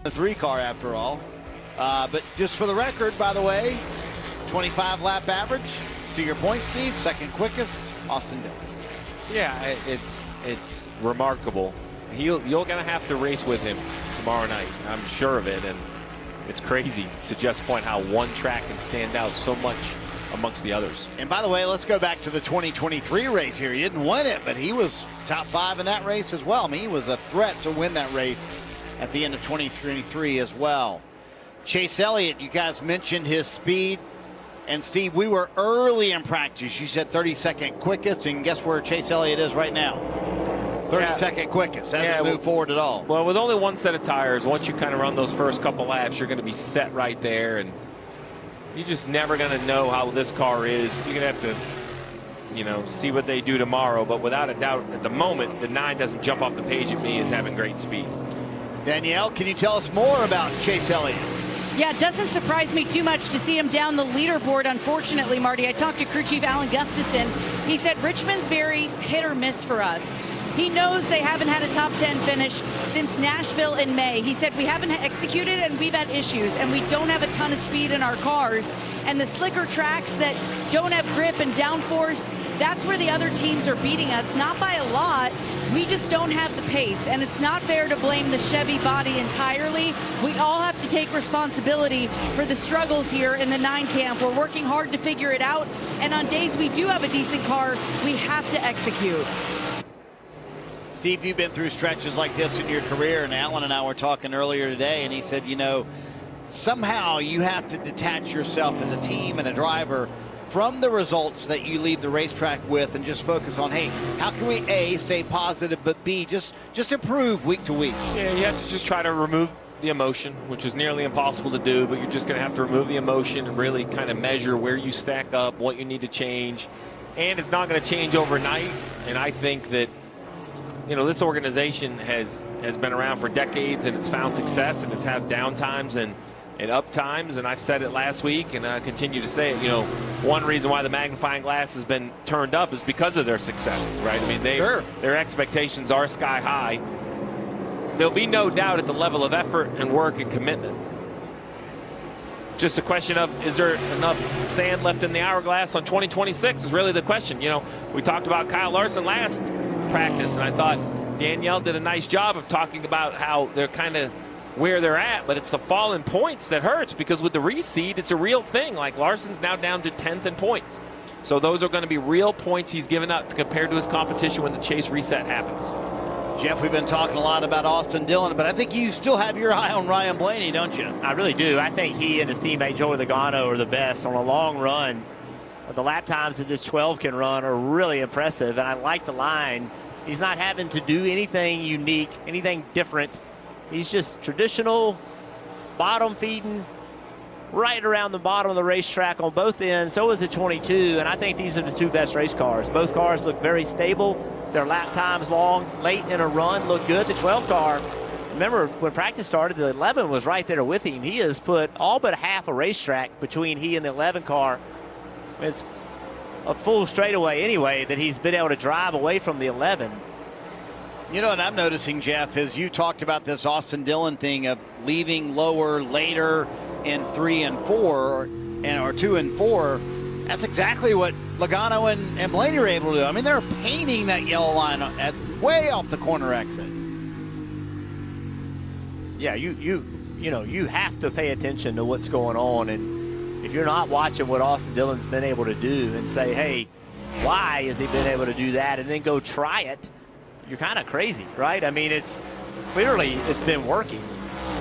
the 3 car after all. But just for the record, by the way, 25 lap average. To your point, Steve, second quickest, Austin Dillon. Yeah, it's remarkable. You're going to have to race with him tomorrow night. I'm sure of it. And it's crazy to just point how one track can stand out so much amongst the others. And by the way, let's go back to the 2023 race here. He didn't win it, but he was top 5 in that race as well. I mean, he was a threat to win that race at the end of 2023 as well. Chase Elliott, you guys mentioned his speed. And Steve, we were early in practice. You said 32nd quickest, and guess where Chase Elliott is right now? 32nd quickest. Hasn't moved forward at all. Well, with only one set of tires, once you kind of run those first couple laps, you're going to be set right there, and you're just never going to know how this car is. You're going to have to, see what they do tomorrow. But without a doubt, at the moment, the 9 doesn't jump off the page at me as having great speed. Danielle, can you tell us more about Chase Elliott? Yeah, it doesn't surprise me too much to see him down the leaderboard, unfortunately, Marty. I talked to crew chief Alan Gustafson. He said Richmond's very hit or miss for us. He knows they haven't had a top 10 finish since Nashville in May. He said we haven't executed and we've had issues, and we don't have a ton of speed in our cars. And the slicker tracks that don't have grip and downforce, that's where the other teams are beating us, not by a lot. We just don't have the pace, and it's not fair to blame the Chevy body entirely. We all have to take responsibility for the struggles here in the 9 camp. We're working hard to figure it out, and on days we do have a decent car, we have to execute. Steve, you've been through stretches like this in your career, and Alan and I were talking earlier today, and he said, somehow you have to detach yourself as a team and a driver from the results that you leave the racetrack with and just focus on, hey, how can we, A, stay positive, but B, just improve week to week? Yeah, you have to just try to remove the emotion, which is nearly impossible to do, but you're just going to have to remove the emotion and really kind of measure where you stack up, what you need to change. And it's not going to change overnight. And I think that, this organization has been around for decades, and it's found success, and it's had down times and up times, and I've said it last week, and I continue to say it. One reason why the magnifying glass has been turned up is because of their success, right? I mean, their expectations are sky high. There'll be no doubt at the level of effort and work and commitment. Just a question of, is there enough sand left in the hourglass on 2026 is really the question. We talked about Kyle Larson last practice, and I thought Danielle did a nice job of talking about how they're kind of where they're at, but it's the fall in points that hurts, because with the reseed, it's a real thing. Like, Larson's now down to 10th in points. So those are going to be real points he's given up compared to his competition when the chase reset happens. Jeff, we've been talking a lot about Austin Dillon, but I think you still have your eye on Ryan Blaney, don't you? I really do. I think he and his teammate Joey Logano are the best on a long run. The lap times that the 12 can run are really impressive, and I like the line. He's not having to do anything unique, anything different. He's just traditional, bottom feeding, right around the bottom of the racetrack on both ends. So is the 22, and I think these are the 2 best race cars. Both cars look very stable. Their lap times long, late in a run, look good. The 12 car, remember when practice started, the 11 was right there with him. He has put all but half a racetrack between he and the 11 car. It's a full straightaway anyway that he's been able to drive away from the 11. What I'm noticing, Jeff, is you talked about this Austin Dillon thing of leaving lower later in 3 and 4, or 2 and 4. That's exactly what Logano and Blaney are able to do. I mean, they're painting that yellow line at way off the corner exit. Yeah, you have to pay attention to what's going on, and if you're not watching what Austin Dillon's been able to do and say, hey, why has he been able to do that, and then go try it, you're kind of crazy, right? I mean, it's been working,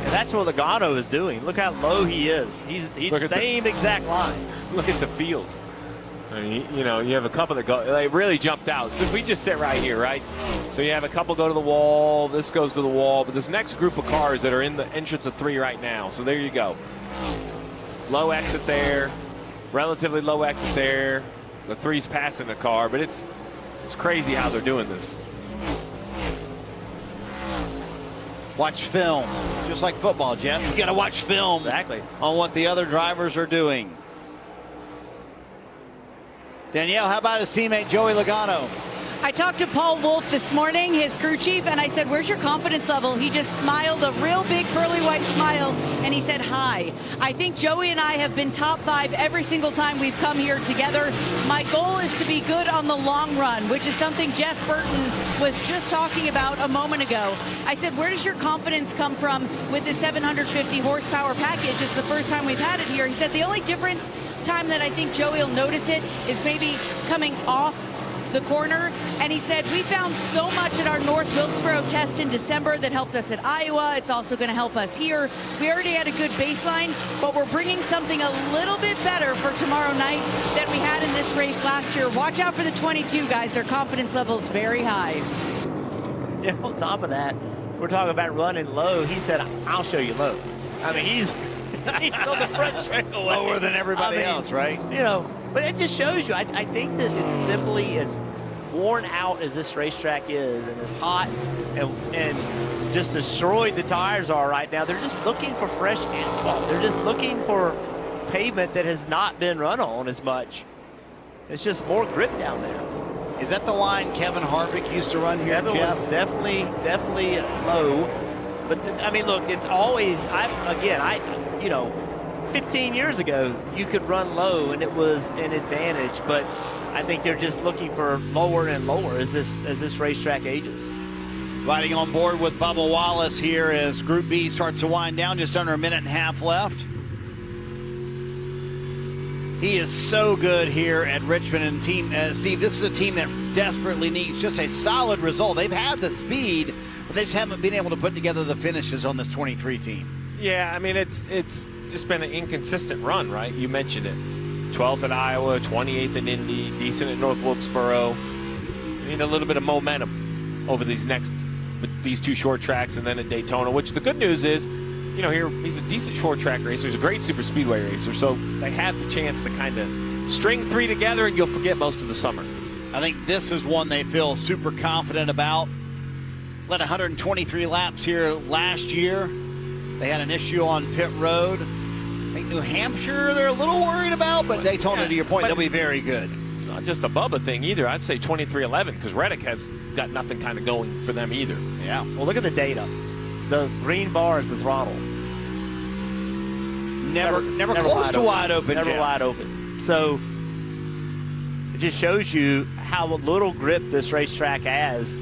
and that's what Logano is doing. Look how low he is. He's the same exact line. Look at the field. I mean, you have a couple that go, they really jumped out. So if we just sit right here, right? So you have a couple go to the wall, this goes to the wall, but this next group of cars that are in the entrance of 3 right now. So there you go. Low exit there, relatively low exit there. The 3's passing the car, but it's crazy how they're doing this. Watch film, just like football, Jeff. You got to watch film on what the other drivers are doing. Danielle, how about his teammate Joey Logano? I talked to Paul Wolf this morning, his crew chief, and I said, where's your confidence level? He just smiled a real big pearly white smile, and he said, hi. I think Joey and I have been top 5 every single time we've come here together. My goal is to be good on the long run, which is something Jeff Burton was just talking about a moment ago. I said, where does your confidence come from with the 750 horsepower package? It's the first time we've had it here. He said the only difference time that I think Joey will notice it is maybe coming off the corner, and he said we found so much at our North Wilkesboro test in December that helped us at Iowa. It's also going to help us here. We already had a good baseline, but we're bringing something a little bit better for tomorrow night than we had in this race last year. Watch out for the 22 guys. Their confidence level is very high. Yeah, on top of that, we're talking about running low. He said, I'll show you low. I mean, he's on the front straightaway. Lower than everybody else, right? You know, but it just shows you, I think that it's simply as worn out as this racetrack is and as hot and just destroyed the tires are right now. They're just looking for fresh asphalt. They're just looking for pavement that has not been run on as much. It's just more grip down there. Is that the line Kevin Harvick used to run here, Kevin Jeff? was definitely low. But, I mean, look, it's always, you know, 15 years ago, you could run low and it was an advantage, but I think they're just looking for lower and lower as this racetrack ages. Riding on board with Bubba Wallace here as Group B starts to wind down, just under a minute and a half left. He is so good here at Richmond, and team, Steve, this is a team that desperately needs just a solid result. They've had the speed, but they just haven't been able to put together the finishes on this 23 team. Yeah, I mean, it's just been an inconsistent run, right? You mentioned it. 12th at Iowa, 28th in Indy, decent at North Wilkesboro. We need a little bit of momentum over these two short tracks and then at Daytona, which the good news is, you know, here he's a decent short track racer. He's a great super speedway racer, so they have the chance to kind of string 3 together and you'll forget most of the summer. I think this is one they feel super confident about. Led 123 laps here last year. They had an issue on pit road. I think New Hampshire they're a little worried about, but Daytona, to your point, they'll be very good. It's not just a Bubba thing either. I'd say 23-11 because Reddick has got nothing kind of going for them either. Yeah. Well, look at the data. The green bar is the throttle. Never close to wide open. Never wide open. So it just shows you how little grip this racetrack has.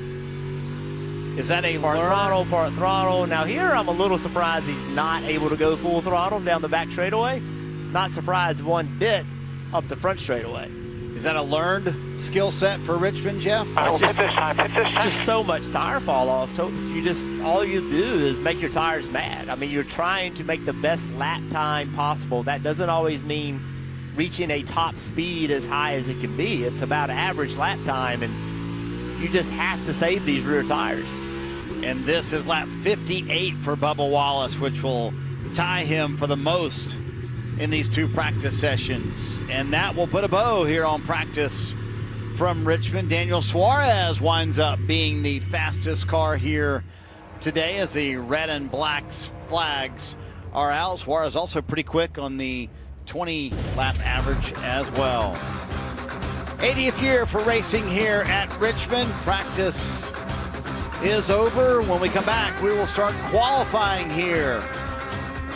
Is that a part throttle, part throttle? Now here I'm a little surprised he's not able to go full throttle down the back straightaway. Not surprised one bit up the front straightaway. Is that a learned skill set for Richmond, Jeff? Hit this time. Just so much tire fall off. All you do is make your tires mad. I mean, you're trying to make the best lap time possible. That doesn't always mean reaching a top speed as high as it can be. It's about average lap time, and you just have to save these rear tires. And this is lap 58 for Bubba Wallace, which will tie him for the most in these 2 practice sessions. And that will put a bow here on practice from Richmond. Daniel Suarez winds up being the fastest car here today as the red and black flags are out. Suarez also pretty quick on the 20 lap average as well. 80th year for racing here at Richmond. Practice is over. When we come back, we will start qualifying here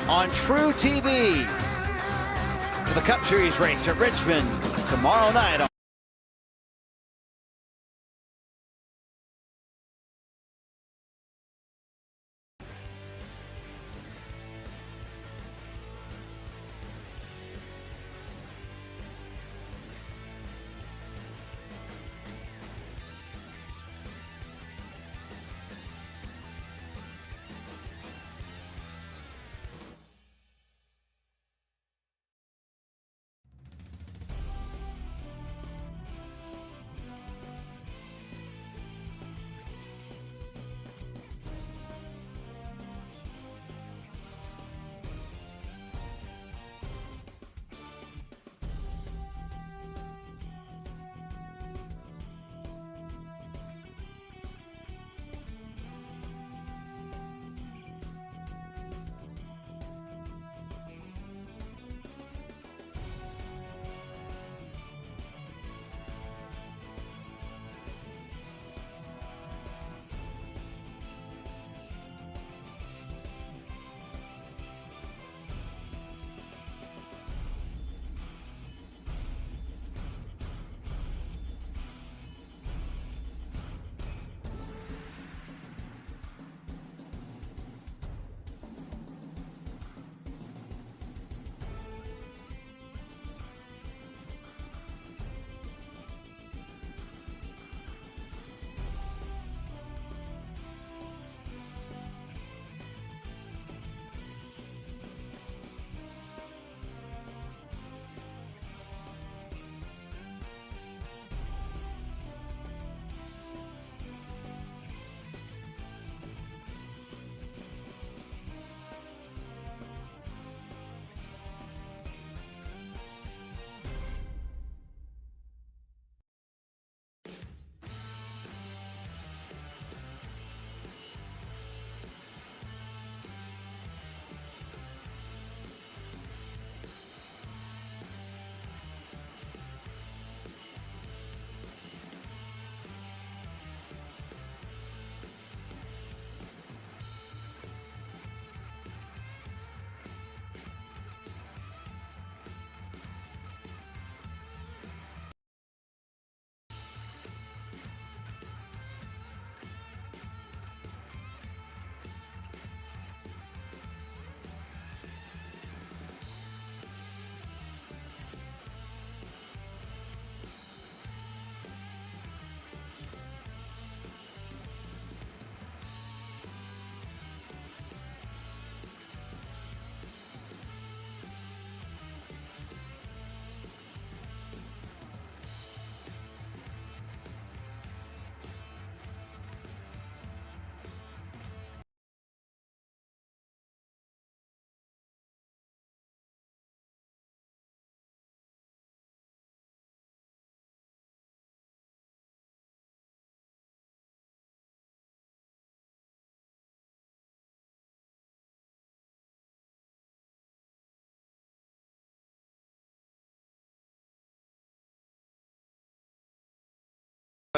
on True TV for the Cup Series race at Richmond tomorrow night.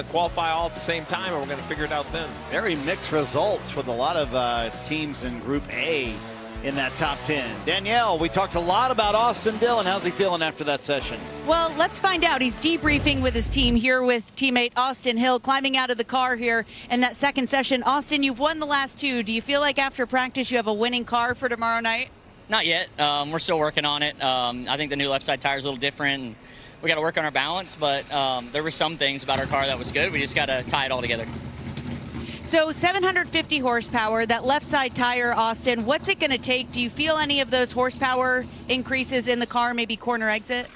qualify all at the same time, and we're going to figure it out then. Very mixed results with a lot of teams in Group A in that top 10. Danielle, we talked a lot about Austin Dillon. How's he feeling after that session? Well, let's find out. He's debriefing with his team here with teammate Austin Hill, climbing out of the car here in that second session. Austin, you've won the last two. Do you feel like after practice you have a winning car for tomorrow night? Not yet. We're still working on it. I think the new left side tire is a little different. And we got to work on our balance, but there were some things about our car that was good. We just got to tie it all together. So 750 horsepower, that left side tire, Austin, what's it going to take? Do you feel any of those horsepower increases in the car, maybe corner exit?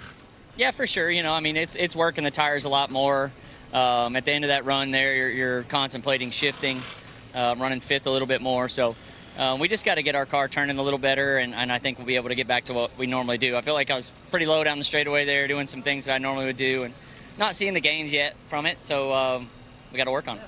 Yeah, for sure. You know, I mean, it's working the tires a lot more. At the end of that run there, you're contemplating shifting, running fifth a little bit more. So we just got to get our car turning a little better, and I think we'll be able to get back to what we normally do. I feel like I was pretty low down the straightaway there, doing some things that I normally would do, and not seeing the gains yet from it. So we got to work on it.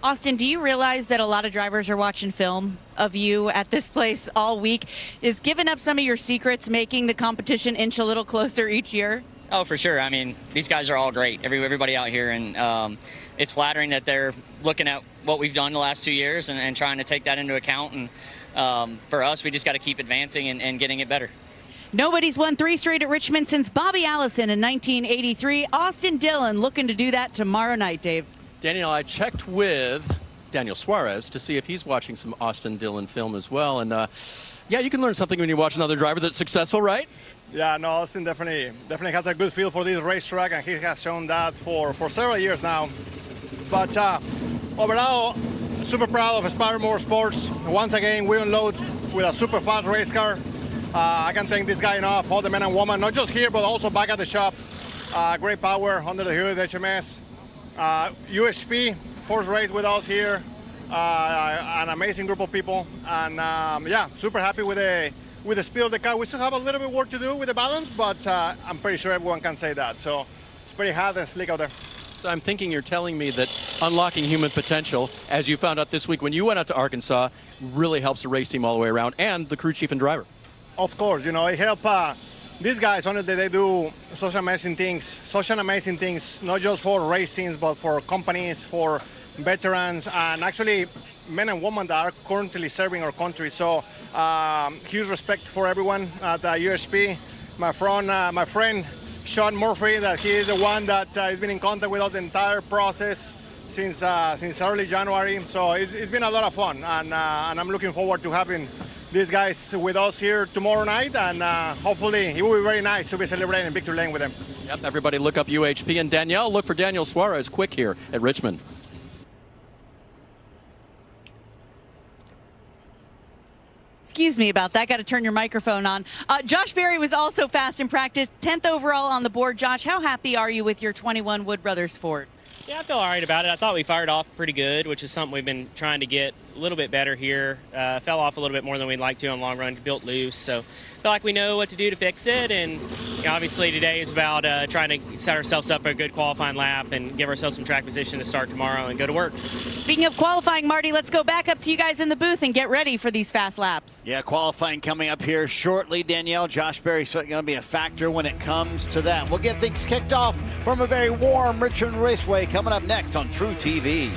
Austin, do you realize that a lot of drivers are watching film of you at this place all week? Is giving up some of your secrets making the competition inch a little closer each year? Oh, for sure. I mean, these guys are all great, everybody out here, and it's flattering that they're looking at what we've done the last 2 years and trying to take that into account. And for us, we just got to keep advancing and getting it better. Nobody's won 3 straight at Richmond since Bobby Allison in 1983. Austin Dillon looking to do that tomorrow night, Dave. Daniel, I checked with Daniel Suarez to see if he's watching some Austin Dillon film as well. And yeah, you can learn something when you watch another driver that's successful, right? Yeah, no, Austin definitely has a good feel for this racetrack, and he has shown that for several years now. But overall, super proud of Estaremos Sports. Once again, we unload with a super fast race car. I can't thank this guy enough, all the men and women, not just here, but also back at the shop. Great power under the hood, HMS. USP, first race with us here. An amazing group of people, and yeah, super happy with the speed of the car. We still have a little bit work to do with the balance, but I'm pretty sure everyone can say that. So it's pretty hot and slick out there. So I'm thinking you're telling me that unlocking human potential, as you found out this week when you went out to Arkansas, really helps the race team all the way around and the crew chief and driver. Of course, you know, it helps these guys. Honestly, they do such amazing things, not just for race teams, but for companies, for veterans, and actually men and women that are currently serving our country. So huge respect for everyone at USP. My friend Sean Murphy, that he is the one that has been in contact with us the entire process since early January. So it's been a lot of fun, and I'm looking forward to having these guys with us here tomorrow night, and hopefully it will be very nice to be celebrating Victory Lane with them. Yep, everybody look up UHP, and Danielle, look for Daniel Suarez quick here at Richmond. Excuse me about that. Got to turn your microphone on. Josh Berry was also fast in practice, 10th overall on the board. Josh, how happy are you with your 21 Wood Brothers Ford? Yeah, I feel all right about it. I thought we fired off pretty good, which is something we've been trying to get a little bit better here. Fell off a little bit more than we'd like to on long run, built loose. So I feel like we know what to do to fix it. And you know, obviously today is about trying to set ourselves up for a good qualifying lap and give ourselves some track position to start tomorrow and go to work. Speaking of qualifying, Marty, let's go back up to you guys in the booth and get ready for these fast laps. Yeah, qualifying coming up here shortly, Danielle. Josh Berry certainly going to be a factor when it comes to that. We'll get things kicked off from a very warm Richmond Raceway coming up next on True TV.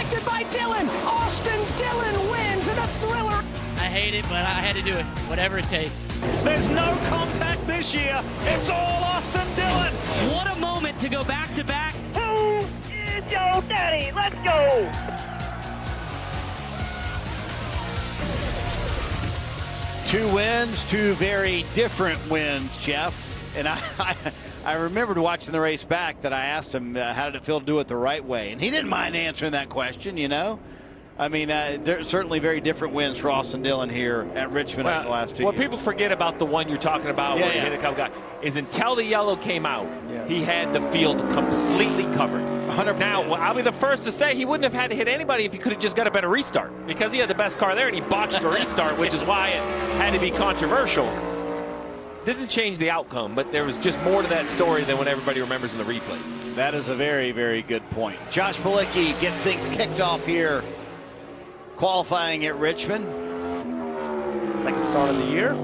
directed by Dillon. Austin Dillon wins in a thriller. I hate it, but I had to do it, whatever it takes. There's no contact this year. It's all Austin Dillon. What a moment to go back-to-back. Who is your daddy? Let's go. Two wins, two very different wins, Jeff. And I remembered watching the race back that I asked him, how did it feel to do it the right way? And he didn't mind answering that question, you know. I mean, there's certainly very different wins for Austin Dillon here at Richmond over the last 2 years. What people forget about the one you're talking about where he hit a couple guys is until the yellow came out, he had the field completely covered. 100%. Now, I'll be the first to say he wouldn't have had to hit anybody if he could have just got a better restart, because he had the best car there and he botched the restart, which is why it had to be controversial. Doesn't change the outcome, but there was just more to that story than what everybody remembers in the replays. That is a very, very good point. Josh Bilicki gets things kicked off here, qualifying at Richmond. Second start of the year.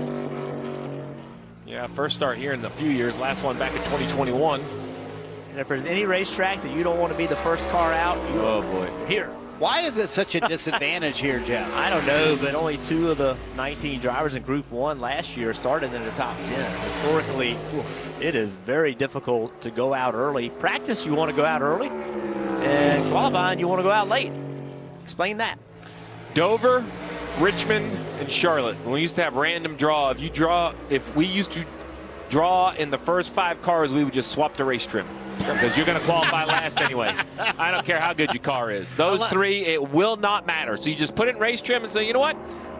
Yeah, first start here in a few years. Last one back in 2021. And if there's any racetrack that you don't want to be the first car out, you're here. Why is it such a disadvantage here, Jeff? I don't know, but only 2 of the 19 drivers in Group 1 last year started in the top 10. Historically, it is very difficult to go out early. Practice, you want to go out early, and qualifying, you want to go out late. Explain that. Dover, Richmond, and Charlotte. When we used to have random draw, if we used to draw in the first 5 cars, we would just swap the race trim, because you're going to qualify last anyway. I don't care how good your car is. Those 3, it will not matter. So you just put it in race trim and say, you know what?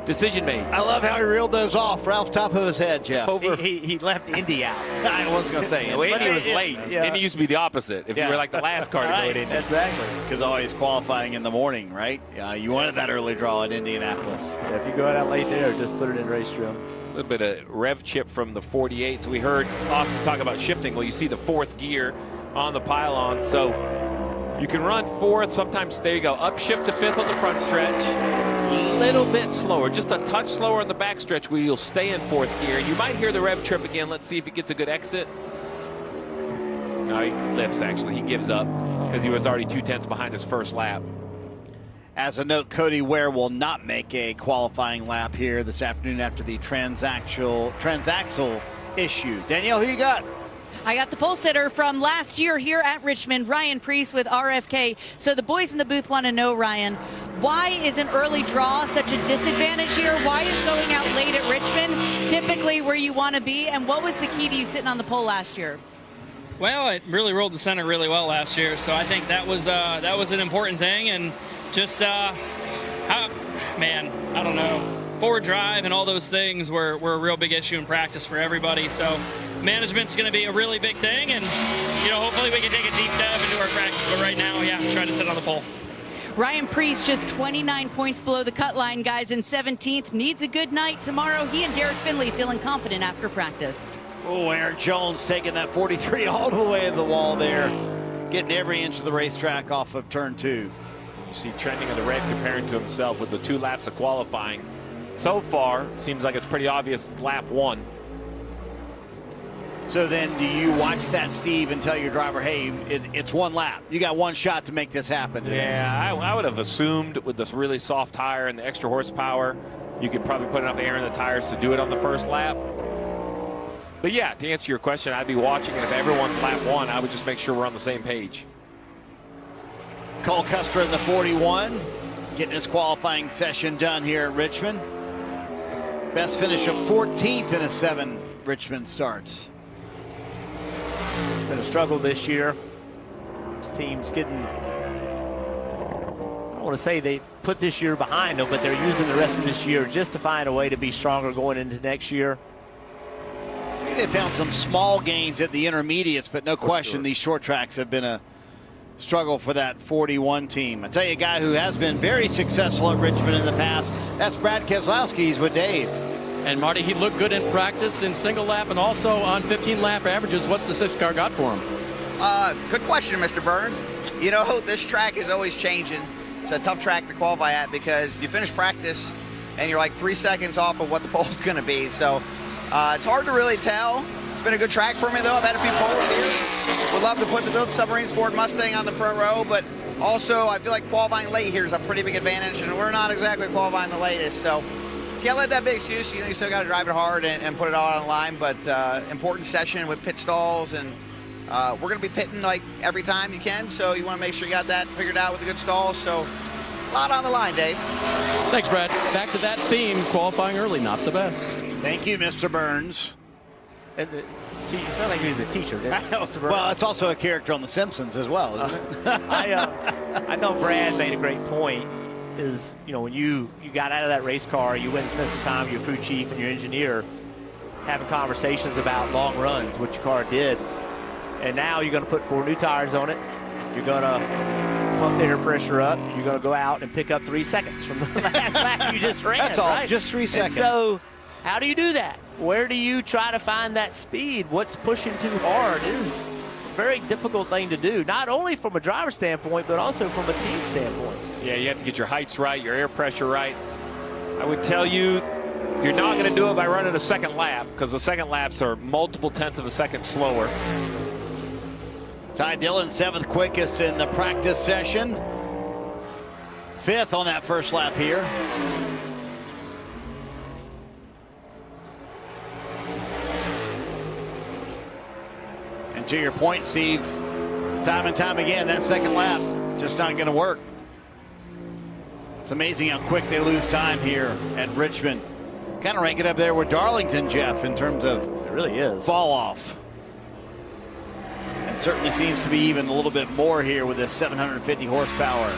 Decision made. I love how he reeled those off right off the top of his head, Jeff. He left Indy out. I wasn't going to say it. Well, Indy was late. Indy used to be the opposite. If you were like the last car to go at Indy. Exactly. Because always qualifying in the morning, right? You wanted that early draw at Indianapolis. Yeah, if you go out late there, just put it in race trim. A little bit of rev chip from the 48. So we heard Austin talk about shifting. Well, you see the 4th gear on the pylon. So you can run 4th. Sometimes, there you go, upshift to 5th on the front stretch. A little bit slower, just a touch slower on the back stretch where you'll stay in 4th gear. You might hear the rev trip again. Let's see if he gets a good exit. No, he lifts, actually. He gives up because he was already 2/10 behind his first lap. As a note, Cody Ware will not make a qualifying lap here this afternoon after the transaxle issue. Danielle, who you got? I got the pole sitter from last year here at Richmond, Ryan Preece with RFK. So the boys in the booth want to know, Ryan, why is an early draw such a disadvantage here? Why is going out late at Richmond typically where you want to be? And what was the key to you sitting on the pole last year? Well, it really rolled the center really well last year, so I think that was an important thing. And just, I don't know. Forward drive and all those things were a real big issue in practice for everybody. So management's going to be a really big thing, and hopefully we can take a deep dive into our practice. But right now, try to sit on the pole. Ryan Preece just 29 points below the cut line, guys, in 17th. Needs a good night tomorrow. He and Derek Finley feeling confident after practice. Oh, Aaron Jones taking that 43 all the way to the wall there, getting every inch of the racetrack off of turn 2. You see trending of the red comparing to himself with the 2 laps of qualifying. So far, seems like it's pretty obvious it's lap 1. So then do you watch that, Steve, and tell your driver, hey, it's 1 lap. You got 1 shot to make this happen today. Yeah, I would have assumed with this really soft tire and the extra horsepower, you could probably put enough air in the tires to do it on the first lap. But yeah, to answer your question, I'd be watching, and if everyone's lap 1, I would just make sure we're on the same page. Cole Custer in the 41, getting his qualifying session done here at Richmond. Best finish of 14th in a 7 Richmond starts. It's been a struggle this year. This team's getting, I don't want to say they put this year behind them, but they're using the rest of this year just to find a way to be stronger going into next year. I think they found some small gains at the intermediates, but no question these short tracks have been a struggle for that 41 team. I tell you, a guy who has been very successful at Richmond in the past, that's Brad Keselowski. He's with Dave. And Marty, he looked good in practice in single lap and also on 15 lap averages. What's the 6 car got for him? Good question, Mr. Burns. This track is always changing. It's a tough track to qualify at because you finish practice and you're like 3 seconds off of what the pole's going to be. So it's hard to really tell. It's been a good track for me, though. I've had a few poles here. Would love to put the Build Submarines Ford Mustang on the front row, but Also, I feel like qualifying late here is a pretty big advantage, and we're not exactly qualifying the latest, so can't let that be excuse. You know, you still got to drive it hard and put it all on the line, but important session with pit stalls, and we're going to be pitting like every time you can, so you want to make sure you got that figured out with a good stall. So a lot on the line, Dave. Thanks, Brad. Back to that theme, qualifying early, not the best. Thank you, Mr. Burns. You sound like he was a teacher, didn't you, Mr. Burns? Well, it's also a character on The Simpsons as well, isn't it? I know Brad made a great point. Is, you know, when you got out of that race car, you went and spent some time with your crew chief and your engineer having conversations about long runs, what your car did. And now you're going to put 4 new tires on it. You're going to pump the air pressure up. You're going to go out and pick up 3 seconds from the last lap you just ran. That's all, right? just 3 seconds. And so how do you do that? Where do you try to find that speed? What's pushing too hard is a very difficult thing to do, not only from a driver standpoint, but also from a team standpoint. Yeah, you have to get your heights right, your air pressure right. I would tell you, you're not going to do it by running a second lap, because the second laps are multiple tenths of a second slower. Ty Dillon, 7th quickest in the practice session. 5th on that first lap here. And to your point, Steve, time and time again, that second lap just not going to work. It's amazing how quick they lose time here at Richmond. Kind of rank it up there with Darlington, Jeff, in terms of it really is fall off. And certainly seems to be even a little bit more here with this 750 horsepower.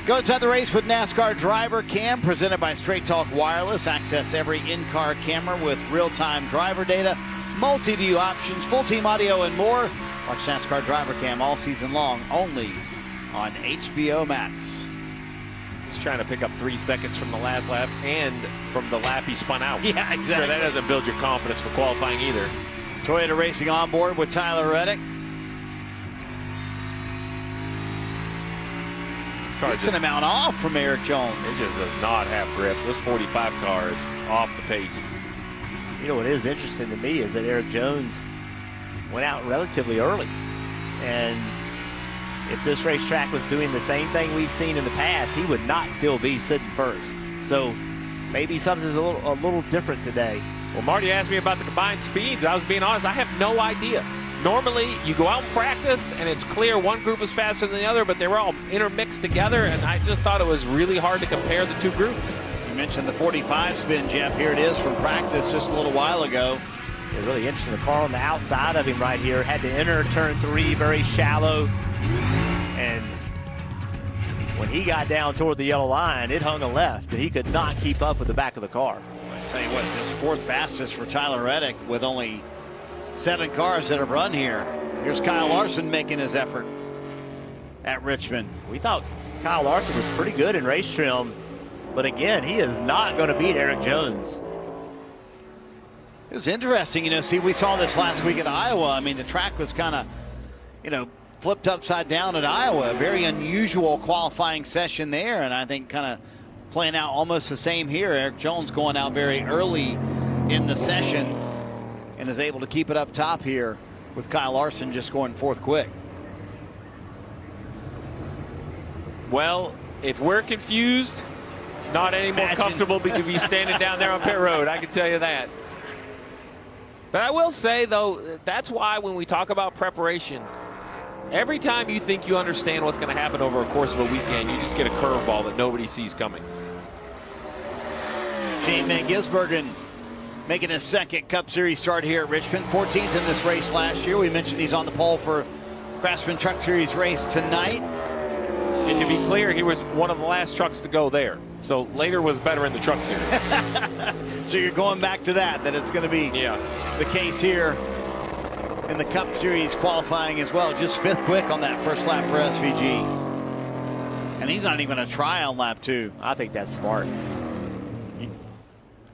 Go inside the race with NASCAR Driver Cam, presented by Straight Talk Wireless. Access every in-car camera with real-time driver data, multi-view options, full team audio, and more. Watch NASCAR Driver Cam all season long, only on HBO Max. He's trying to pick up 3 seconds from the last lap and from the lap he spun out. Yeah, exactly. Sure, that doesn't build your confidence for qualifying either. Toyota Racing on board with Tyler Reddick. This car Decent amount off from Eric Jones. It just does not have grip. This 45 car is off the pace. You know what is interesting to me is that Eric Jones went out relatively early. And if this racetrack was doing the same thing we've seen in the past, he would not still be sitting first. So maybe something's a little different today. Well, Marty asked me about the combined speeds. I was being honest, I have no idea. Normally, you go out and practice, and it's clear one group is faster than the other, but they were all intermixed together, and I just thought it was really hard to compare the two groups. You mentioned the 45 spin, Jeff. Here it is from practice just a little while ago. It's really interesting. The car on the outside of him right here had to enter turn 3, very shallow. And when he got down toward the yellow line, it hung a left, and he could not keep up with the back of the car. I tell you what, this 4th fastest for Tyler Reddick with only 7 cars that have run here. Here's Kyle Larson making his effort at Richmond. We thought Kyle Larson was pretty good in race trim, but again, he is not going to beat Eric Jones. It was interesting, you know, see, we saw this last week at Iowa. I mean, the track was kind of, you know, flipped upside down at Iowa. A very unusual qualifying session there, and I think kind of playing out almost the same here. Eric Jones going out very early in the session and is able to keep it up top here with Kyle Larson just going 4th quick. Well, if we're confused, it's not any more comfortable to be standing down there on pit road, I can tell you that. But I will say, though, that's why when we talk about preparation, every time you think you understand what's going to happen over a course of a weekend, you just get a curveball that nobody sees coming. Shane Van Gisbergen making his 2nd Cup Series start here at Richmond. 14th in this race last year. We mentioned he's on the pole for Craftsman Truck Series race tonight. And to be clear, he was one of the last trucks to go there. So later was better in the Truck Series. So you're going back to that it's going to be the case here in the Cup Series qualifying as well. Just 5th quick on that first lap for SVG. And he's not even going to try on lap 2. I think that's smart.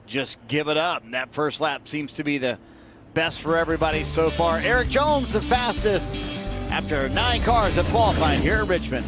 Just give it up. And that first lap seems to be the best for everybody so far. Eric Jones, the fastest after 9 cars have qualified here at Richmond.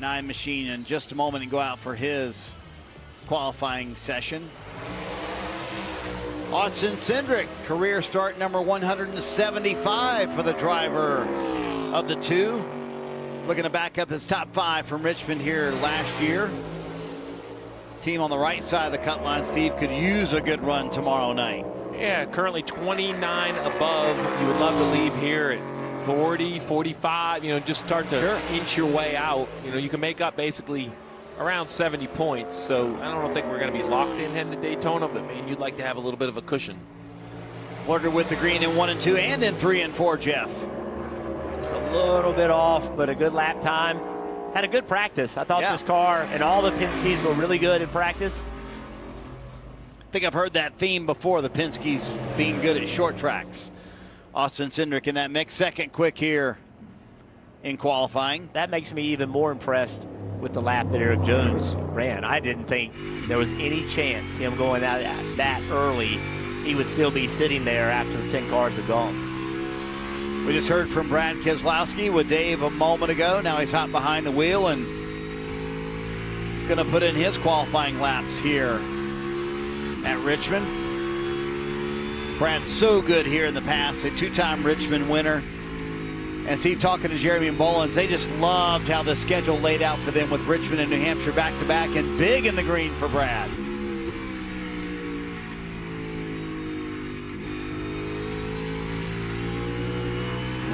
9 machine in just a moment and go out for his qualifying session. Austin Cindric, career start number 175 for the driver of the 2. Looking to back up his top 5 from Richmond here last year. Team on the right side of the cut line, Steve, could use a good run tomorrow night. Yeah, currently 29 above. You would love to leave here at 40, 45, just start to inch your way out. You can make up basically around 70 points. So I don't think we're going to be locked in heading to Daytona, but man, you'd like to have a little bit of a cushion. Flirted with the green in 1 and 2 and in 3 and 4, Jeff. Just a little bit off, but a good lap time. Had a good practice. I thought this car and all the Penske's were really good in practice. I think I've heard that theme before, the Penske's being good at short tracks. Austin Cindric in that mix, second quick here in qualifying. That makes me even more impressed with the lap that Eric Jones ran. I didn't think there was any chance him going out that early, he would still be sitting there after the 10 cars had gone. We just heard from Brad Keselowski with Dave a moment ago. Now he's hot behind the wheel and going to put in his qualifying laps here at Richmond. Brad's so good here in the past, a 2-time Richmond winner. And Steve, talking to Jeremy and Bolins, they just loved how the schedule laid out for them with Richmond and New Hampshire back-to-back, and big in the green for Brad.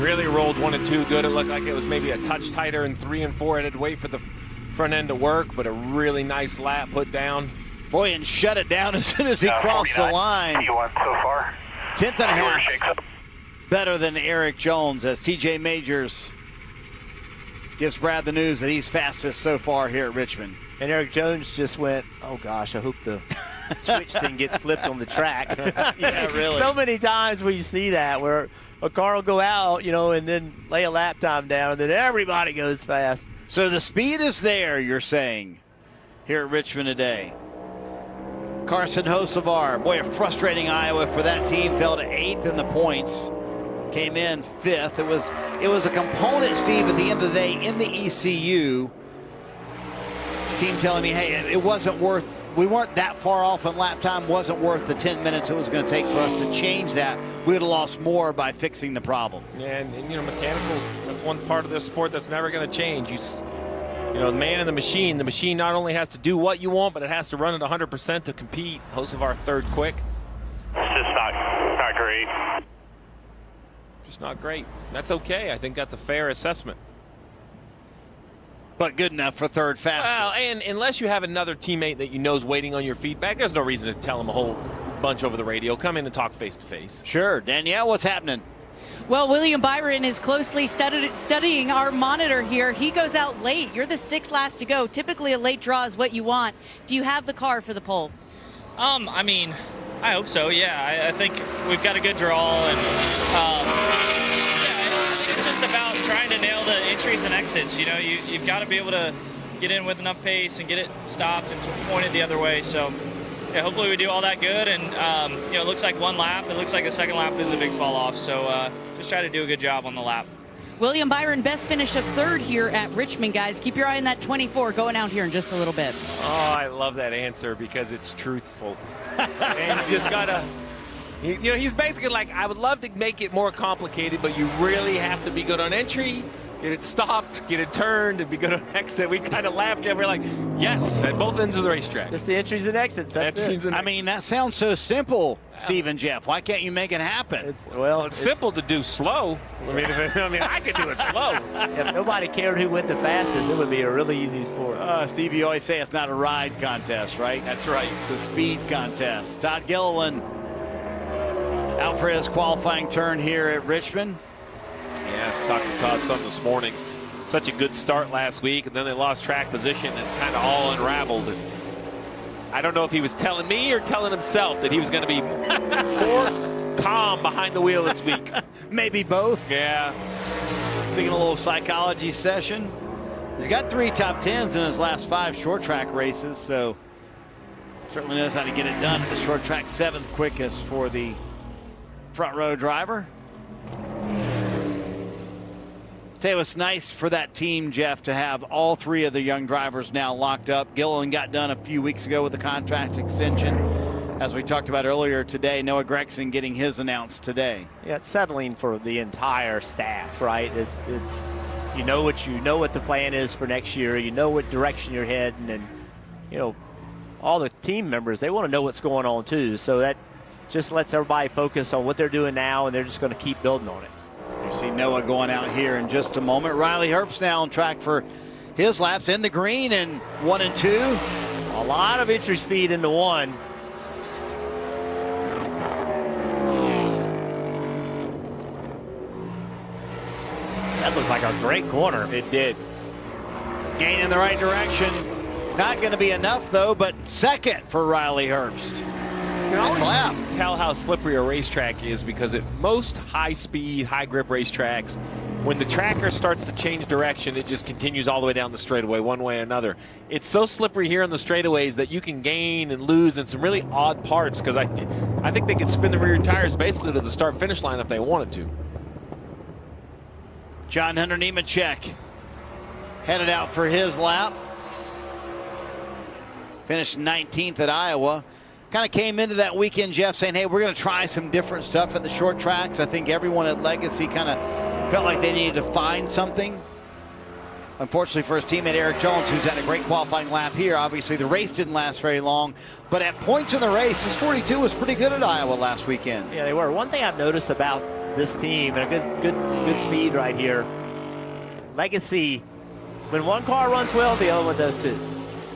Really rolled 1 and 2 good. It looked like it was maybe a touch tighter in 3 and 4. It had to wait for the front end to work, but a really nice lap put down. Boy, and shut it down as soon as he crossed the line. P1 so far. 10th and a half better than Eric Jones, as TJ Majors gives Brad the news that he's fastest so far here at Richmond. And Eric Jones just went, oh gosh, I hope the switch thing gets flipped on the track. Yeah, really. So many times we see that where a car will go out, and then lay a lap time down, and then everybody goes fast. So the speed is there, you're saying, here at Richmond today. Carson Hocevar, boy, a frustrating Iowa for that team, fell to 8th in the points, came in 5th. It was a component, Steve, at the end of the day in the ECU. Team telling me, hey, it wasn't worth, we weren't that far off in lap time, wasn't worth the 10 minutes it was going to take for us to change that. We would have lost more by fixing the problem. Yeah, and mechanical, that's one part of this sport that's never going to change. The man in the machine not only has to do what you want, but it has to run at 100% to compete. Hocevar third quick. It's just not great. Just not great. That's okay. I think that's a fair assessment. But good enough for third fastest. Well, and unless you have another teammate that you know is waiting on your feedback, there's no reason to tell them a whole bunch over the radio. Come in and talk face to face. Sure. Danielle, what's happening? Well, William Byron is closely studying our monitor here. He goes out late. You're the 6th last to go. Typically, a late draw is what you want. Do you have the car for the pole? I mean, I hope so. Yeah, I think we've got a good draw, and I think it's just about trying to nail the entries and exits. You've got to be able to get in with enough pace and get it stopped and pointed the other way. So, yeah, hopefully we do all that good. And it looks like one lap. It looks like the second lap is a big fall off. So just try to do a good job on the lap. William Byron, best finish of 3rd here at Richmond, guys. Keep your eye on that 24 going out here in just a little bit. Oh, I love that answer because it's truthful. And you just gotta, he's basically like, I would love to make it more complicated, but you really have to be good on entry, get it stopped, get it turned, and be good on exit. We kind of laughed and we're like, yes, at both ends of the racetrack. Just the entries and exits. That's it. I mean, that sounds so simple, Steve and Jeff. Why can't you make it happen? It's simple to do slow. I could do it slow. If nobody cared who went the fastest, it would be a really easy sport. Steve, you always say it's not a ride contest, right? That's right. It's a speed contest. Todd Gilliland out for his qualifying turn here at Richmond. Yeah, talked to Todd some this morning. Such a good start last week, and then they lost track position and kind of all unraveled. And I don't know if he was telling me or telling himself that he was going to be more calm behind the wheel this week. Maybe both. Yeah. Singing a little psychology session. He's got 3 top 10s in his last 5 short track races, so certainly knows how to get it done at the short track. 7th quickest for the front row driver. Tell you, it's nice for that team, Jeff, to have all three of the young drivers now locked up. Gilliland got done a few weeks ago with the contract extension. As we talked about earlier today, Noah Gregson getting his announced today. Yeah, it's settling for the entire staff, right? It's you know what the plan is for next year. You know what direction you're heading, and you know all the team members, they want to know what's going on too. So that just lets everybody focus on what they're doing now, and they're just going to keep building on it. You see Noah going out here in just a moment. Riley Herbst now on track for his laps in the green and 1 and 2. A lot of entry speed into 1. That looks like a great corner. It did. Gain in the right direction. Not going to be enough, though, but second for Riley Herbst. You can always tell how slippery a racetrack is because at most high-speed, high-grip racetracks, when the tracker starts to change direction, it just continues all the way down the straightaway, one way or another. It's so slippery here on the straightaways that you can gain and lose in some really odd parts because I think they could spin the rear tires basically to the start-finish line if they wanted to. John Hunter Nemechek headed out for his lap. Finished 19th at Iowa. Kind of came into that weekend, Jeff, saying, hey, we're going to try some different stuff at the short tracks. I think everyone at Legacy kind of felt like they needed to find something. Unfortunately for his teammate Eric Jones, who's had a great qualifying lap here. Obviously, the race didn't last very long, but at points in the race, his 42 was pretty good at Iowa last weekend. Yeah, they were. One thing I've noticed about this team, and a good speed right here, Legacy, when one car runs well, the other one does too.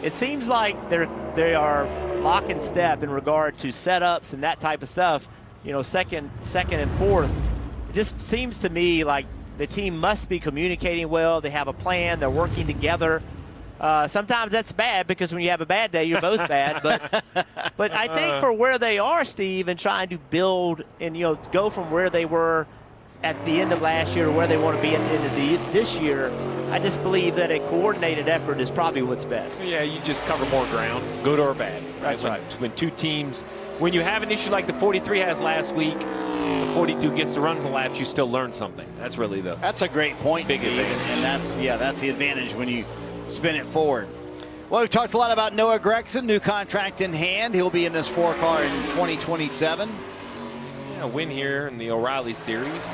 It seems like they are lock and step in regard to setups and that type of stuff. You know, second and fourth. It just seems to me like the team must be communicating well. They have a plan. They're working together. Sometimes that's bad because when you have a bad day, you're both bad. But I think for where they are, Steve, and trying to build and go from where they were at the end of last year to where they want to be at the end of this year, I just believe that a coordinated effort is probably what's best. Yeah, you just cover more ground, good or bad. Right? When two teams, when you have an issue like the 43 has last week, the 42 gets to run the laps, you still learn something. That's really That's a great point, big Steve, advantage. And that's the advantage when you spin it forward. Well, we've talked a lot about Noah Gregson, new contract in hand. He'll be in this 4-car in 2027. Yeah, a win here in the O'Reilly Series.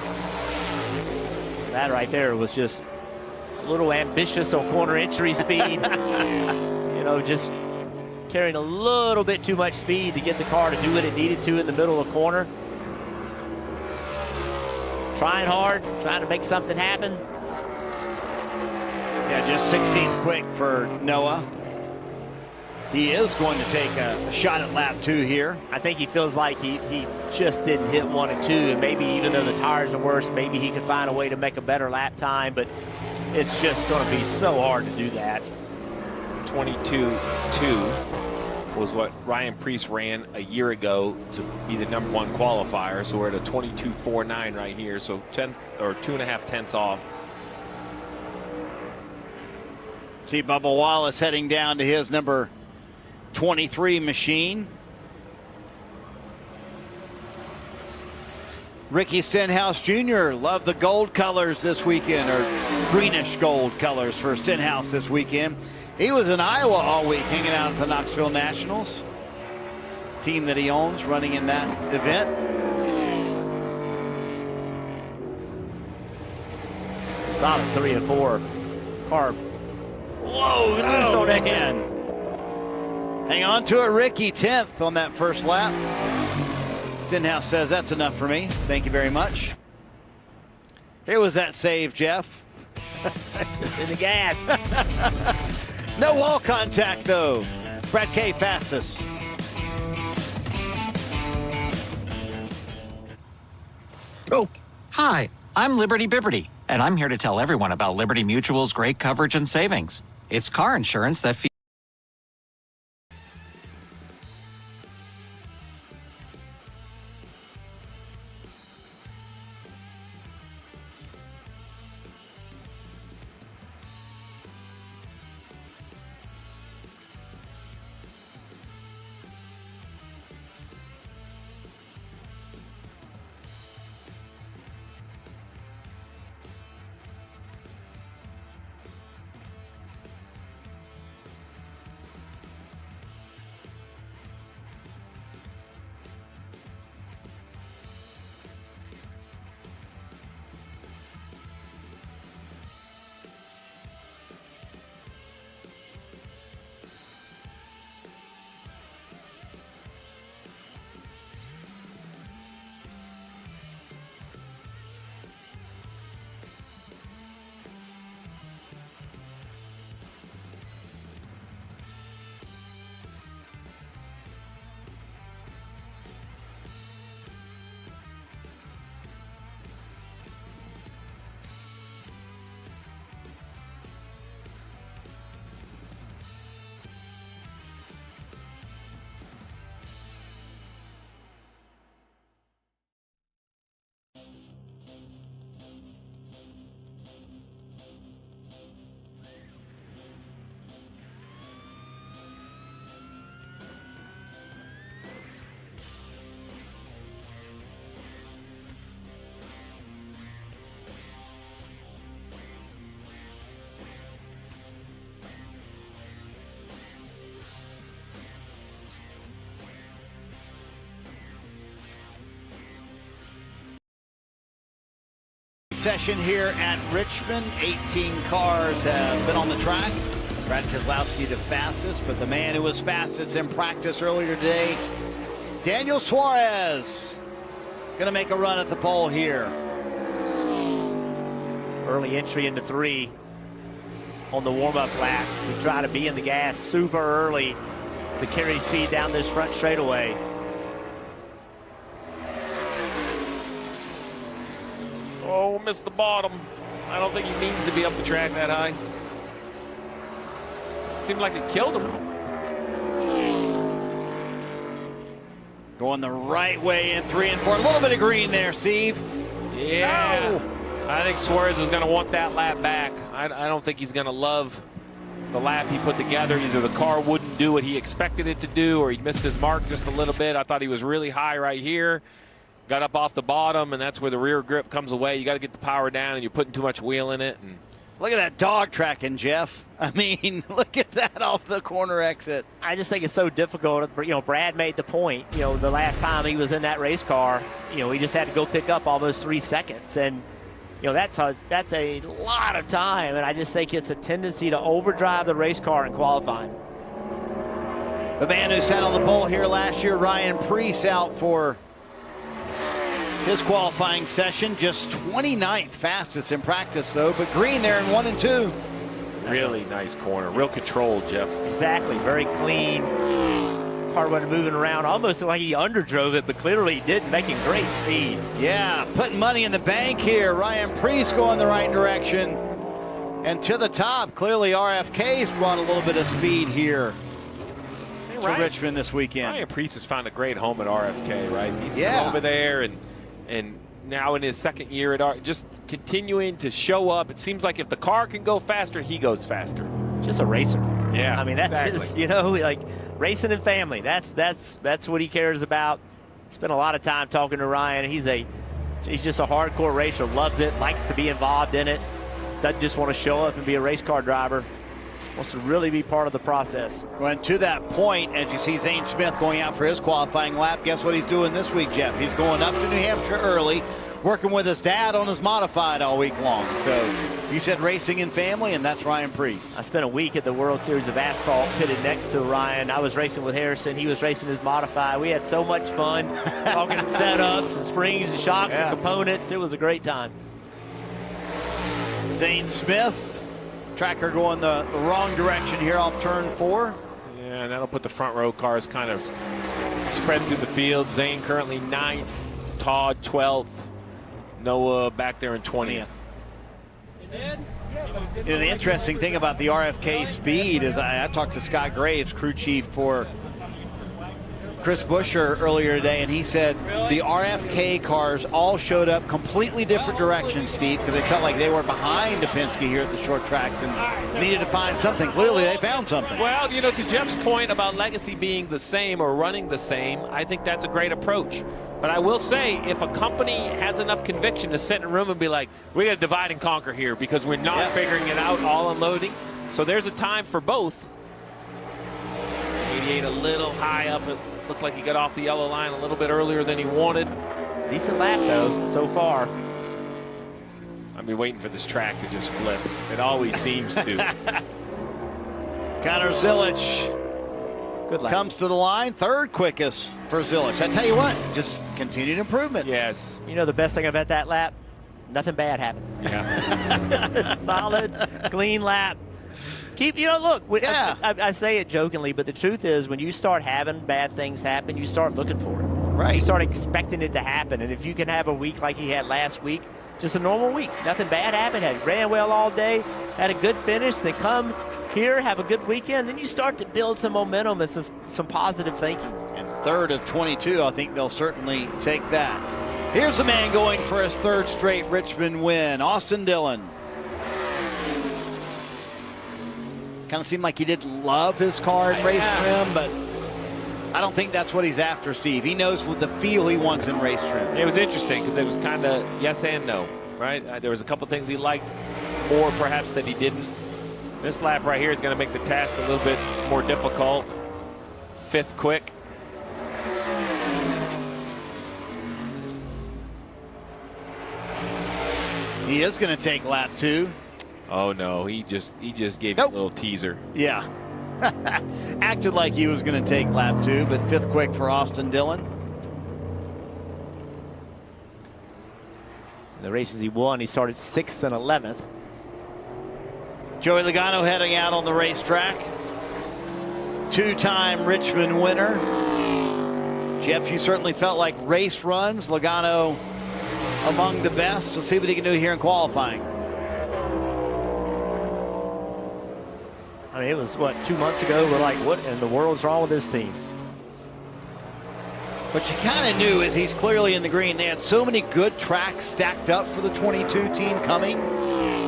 That right there was just a little ambitious on corner entry speed. Just carrying a little bit too much speed to get the car to do what it needed to in the middle of the corner. Trying hard, trying to make something happen. Yeah, just 16th quick for Noah. He is going to take a shot at lap 2 here. I think he feels like he just didn't hit 1 and 2, and maybe even though the tires are worse, maybe he could find a way to make a better lap time, but it's just going to be so hard to do that. 22-2 was what Ryan Preece ran a year ago to be the #1 qualifier, so we're at a 22.49 right here, so 10 or 2.5 tenths off. See Bubba Wallace heading down to his number 23 machine. Ricky Stenhouse Jr. loved the gold colors this weekend, or greenish gold colors for Stenhouse this weekend. He was in Iowa all week hanging out at the Knoxville Nationals. Team that he owns running in that event. Solid 3 and 4 car. Whoa, oh, man. Hang on to it, Ricky. 10th on that first lap. Stenhouse says that's enough for me. Thank you very much. Here was that save, Jeff. Just in the gas. No wall contact, though. Brad K. fastest. Oh, hi. I'm Liberty Bibberty, and I'm here to tell everyone about Liberty Mutual's great coverage and savings. It's car insurance that session here at Richmond. 18 cars have been on the track. Brad Keselowski the fastest, but the man who was fastest in practice earlier today, Daniel Suarez, gonna make a run at the pole here. Early entry into 3 on the warm-up lap. We try to be in the gas super early to carry speed down this front straightaway. Oh, missed the bottom. I don't think he needs to be up the track that high. Seemed like it killed him. Going the right way in 3 and 4. A little bit of green there, Steve. Yeah. No. I think Suarez is going to want that lap back. I don't think he's going to love the lap he put together. Either the car wouldn't do what he expected it to do, or he missed his mark just a little bit. I thought he was really high right here. Got up off the bottom, and that's where the rear grip comes away. You got to get the power down, and you're putting too much wheel in it. And look at that dog tracking, Jeff. I mean, look at that off the corner exit. I just think it's so difficult. You know, Brad made the point, you know, the last time he was in that race car, you know, he just had to go pick up almost 3 seconds. And, you know, that's a lot of time. And I just think it's a tendency to overdrive the race car in qualifying. The man who sat on the pole here last year, Ryan Preece, out for his qualifying session. Just 29th fastest in practice, though. But green there in 1 and 2. really nice corner. Real control, Jeff. Exactly. Very clean. Car wasn't moving around. Almost like he underdrove it, but clearly he did, making great speed. Yeah, putting money in the bank here. Ryan Preece going the right direction. And to the top, clearly RFK's brought a little bit of speed here to Richmond this weekend. Ryan Preece has found a great home at RFK, right? He's been over there and now in his second year at just continuing to show up. It seems like if the car can go faster, he goes faster. Just a racer. Yeah, I mean, that's exactly. his, you know, like racing and family. That's what he cares about. Spent a lot of time talking to Ryan. He's just a hardcore racer, loves it, likes to be involved in it. Doesn't just want to show up and be a race car driver. Wants to really be part of the process. Well, and to that point, as you see Zane Smith going out for his qualifying lap, guess what he's doing this week, Jeff? He's going up to New Hampshire early, working with his dad on his modified all week long. So you said racing and family, and that's Ryan Preece. I spent a week at the World Series of Asphalt pitted next to Ryan. I was racing with Harrison. He was racing his modified. We had so much fun talking setups and springs and shocks and components. It was a great time. Zane Smith, tracker going the wrong direction here off turn 4. Yeah, and that'll put the front row cars kind of spread through the field. Zane currently 9th, Todd 12th, Noah back there in 20th. You know, the interesting thing about the RFK speed is I talked to Scott Graves, crew chief for Chris Buescher earlier today, and he said the RFK cars all showed up completely different directions, Steve, because they felt like they were behind Penske here at the short tracks and needed to find something. Clearly, they found something. Well, you know, to Jeff's point about Legacy being the same or running the same, I think that's a great approach. But I will say, if a company has enough conviction to sit in a room and be like, we're going to divide and conquer here because we're not figuring it out, all unloading. So there's a time for both. 88 a little high up. It looked like he got off the yellow line a little bit earlier than he wanted. Decent lap, though, so far. I've been waiting for this track to just flip. It always seems to. Connor Zilich comes to the line, third quickest for Zilich. I tell you what, just continued improvement. Yes. You know the best thing about that lap? Nothing bad happened. Yeah. Solid, clean lap. You know, look, I say it jokingly, but the truth is when you start having bad things happen, you start looking for it. Right. You start expecting it to happen. And if you can have a week like he had last week, just a normal week, nothing bad happened, ran well all day, had a good finish, then come here, have a good weekend, then you start to build some momentum and some positive thinking. And third of 22, I think they'll certainly take that. Here's the man going for his third straight Richmond win, Austin Dillon. Kind of seemed like he didn't love his car in race trim, but I don't think that's what he's after, Steve. He knows what the feel he wants in race trim. It was interesting because it was kind of yes and no, right? There was a couple things he liked more perhaps that he didn't. This lap right here is going to make the task a little bit more difficult. 5th quick. He is going to take lap 2. Oh no, he just gave you a little teaser. Yeah. Acted like he was going to take lap 2, but 5th quick for Austin Dillon. The races he won, he started 6th and 11th. Joey Logano heading out on the racetrack. 2-time Richmond winner. Jeff, you certainly felt like race runs. Logano among the best. We'll see what he can do here in qualifying. I mean, it was, what, 2 months ago? We're like, what in the world's wrong with this team? What you kind of knew is he's clearly in the green. They had so many good tracks stacked up for the 22 team coming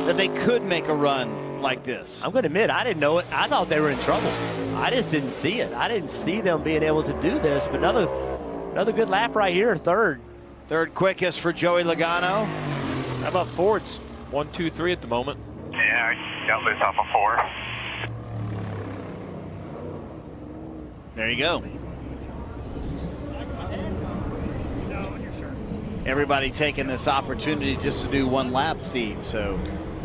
that they could make a run like this. I'm going to admit, I didn't know it. I thought they were in trouble. I just didn't see it. I didn't see them being able to do this. But another good lap right here, 3rd. 3rd quickest for Joey Logano. How about Ford's? 1, 2, 3 at the moment. Yeah, I got loose off of 4. There you go. Everybody taking this opportunity just to do 1 lap, Steve. So,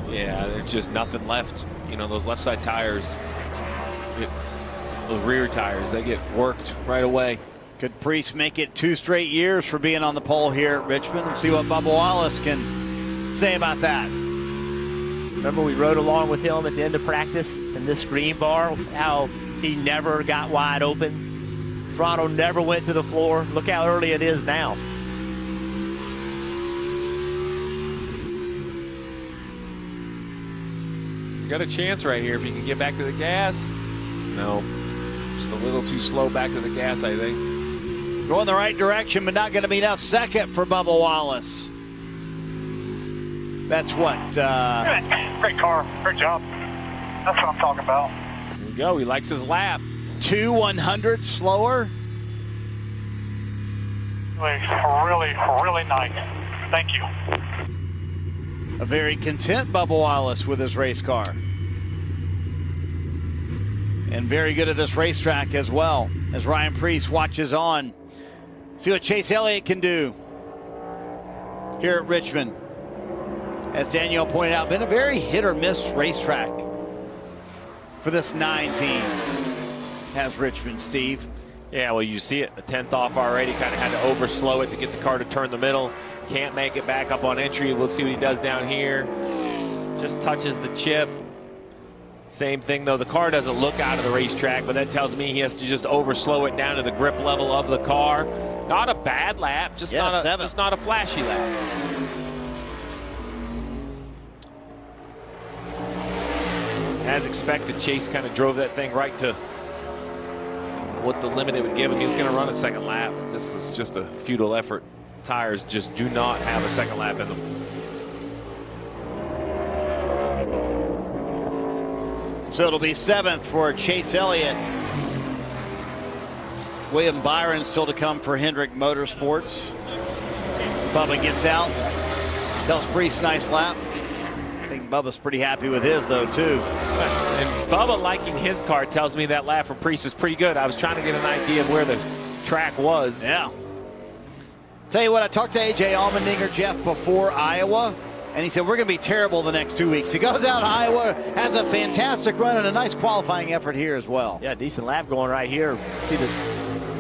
yeah, there's just nothing left. You know, those left side tires, those rear tires, they get worked right away. Could Priest make it 2 straight years for being on the pole here at Richmond? And see what Bubba Wallace can say about that. Remember, we rode along with him at the end of practice in this green bar, how he never got wide open. Throttle never went to the floor. Look how early it is now. He's got a chance right here if he can get back to the gas. No, just a little too slow back to the gas, I think. Going the right direction, but not going to be enough. 2nd for Bubba Wallace. That's what? Great car. Great job. That's what I'm talking about. There we go. He likes his lap. 2 100 slower. Really, really nice. Thank you. A very content Bubba Wallace with his race car. And very good at this racetrack as well, as Ryan Preece watches on. See what Chase Elliott can do here at Richmond. As Danielle pointed out, been a very hit or miss racetrack for this 9 team. Has Richmond, Steve. Yeah, well, you see it, a 10th off already. Kind of had to overslow it to get the car to turn the middle. Can't make it back up on entry. We'll see what he does down here. Just touches the chip. Same thing, though. The car doesn't look out of the racetrack, but that tells me he has to just overslow it down to the grip level of the car. Not a bad lap, just not a flashy lap. As expected, Chase kind of drove that thing right to what the limit it would give him. He's going to run a 2nd lap. This is just a futile effort. Tires just do not have a 2nd lap in them. So it'll be 7th for Chase Elliott. William Byron still to come for Hendrick Motorsports. Bubba gets out. Tells Priest nice lap. I think Bubba's pretty happy with his though too. And Bubba liking his car tells me that lap for Priest is pretty good. I was trying to get an idea of where the track was. Yeah. Tell you what, I talked to AJ Allmendinger, Jeff, before Iowa, and he said we're going to be terrible the next 2 weeks. He goes out to Iowa, has a fantastic run and a nice qualifying effort here as well. Yeah, decent lap going right here. See the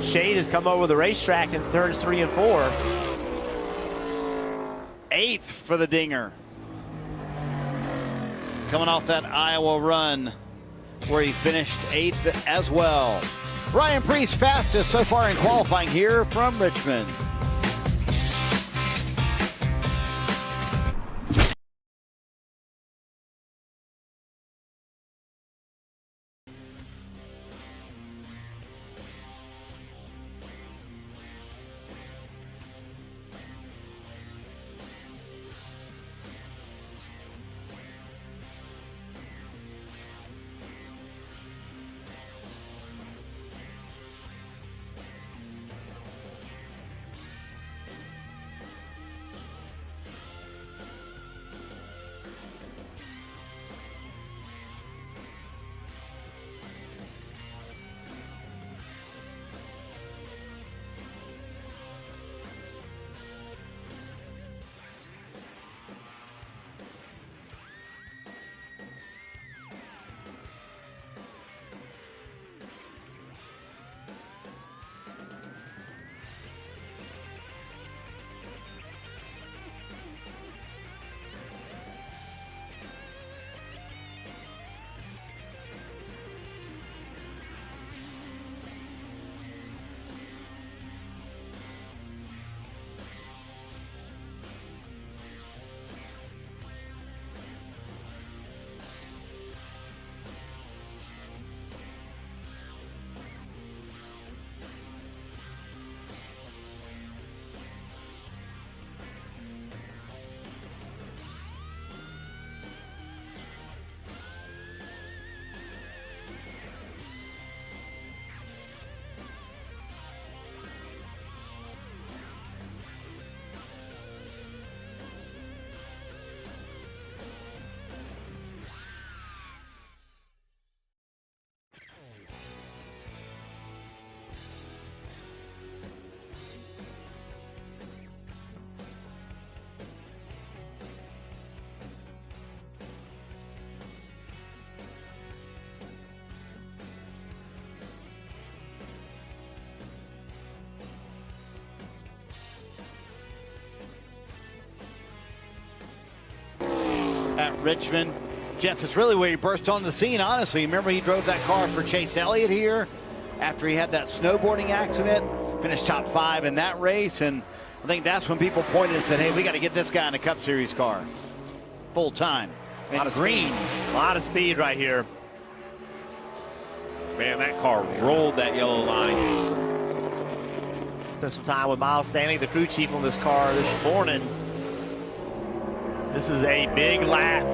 shade has come over the racetrack in turns 3 and 4. 8th for the Dinger. Coming off that Iowa run where he finished 8th as well. Ryan Preece fastest so far in qualifying here from Richmond. Richmond. Jeff, is really where he burst onto the scene, honestly. Remember, he drove that car for Chase Elliott here after he had that snowboarding accident, finished top 5 in that race, and I think that's when people pointed and said, hey, we got to get this guy in a Cup Series car full time. A lot of green. A lot of speed right here. Man, that car rolled that yellow line. Spent some time with Miles Stanley, the crew chief on this car this morning. This is a big lap.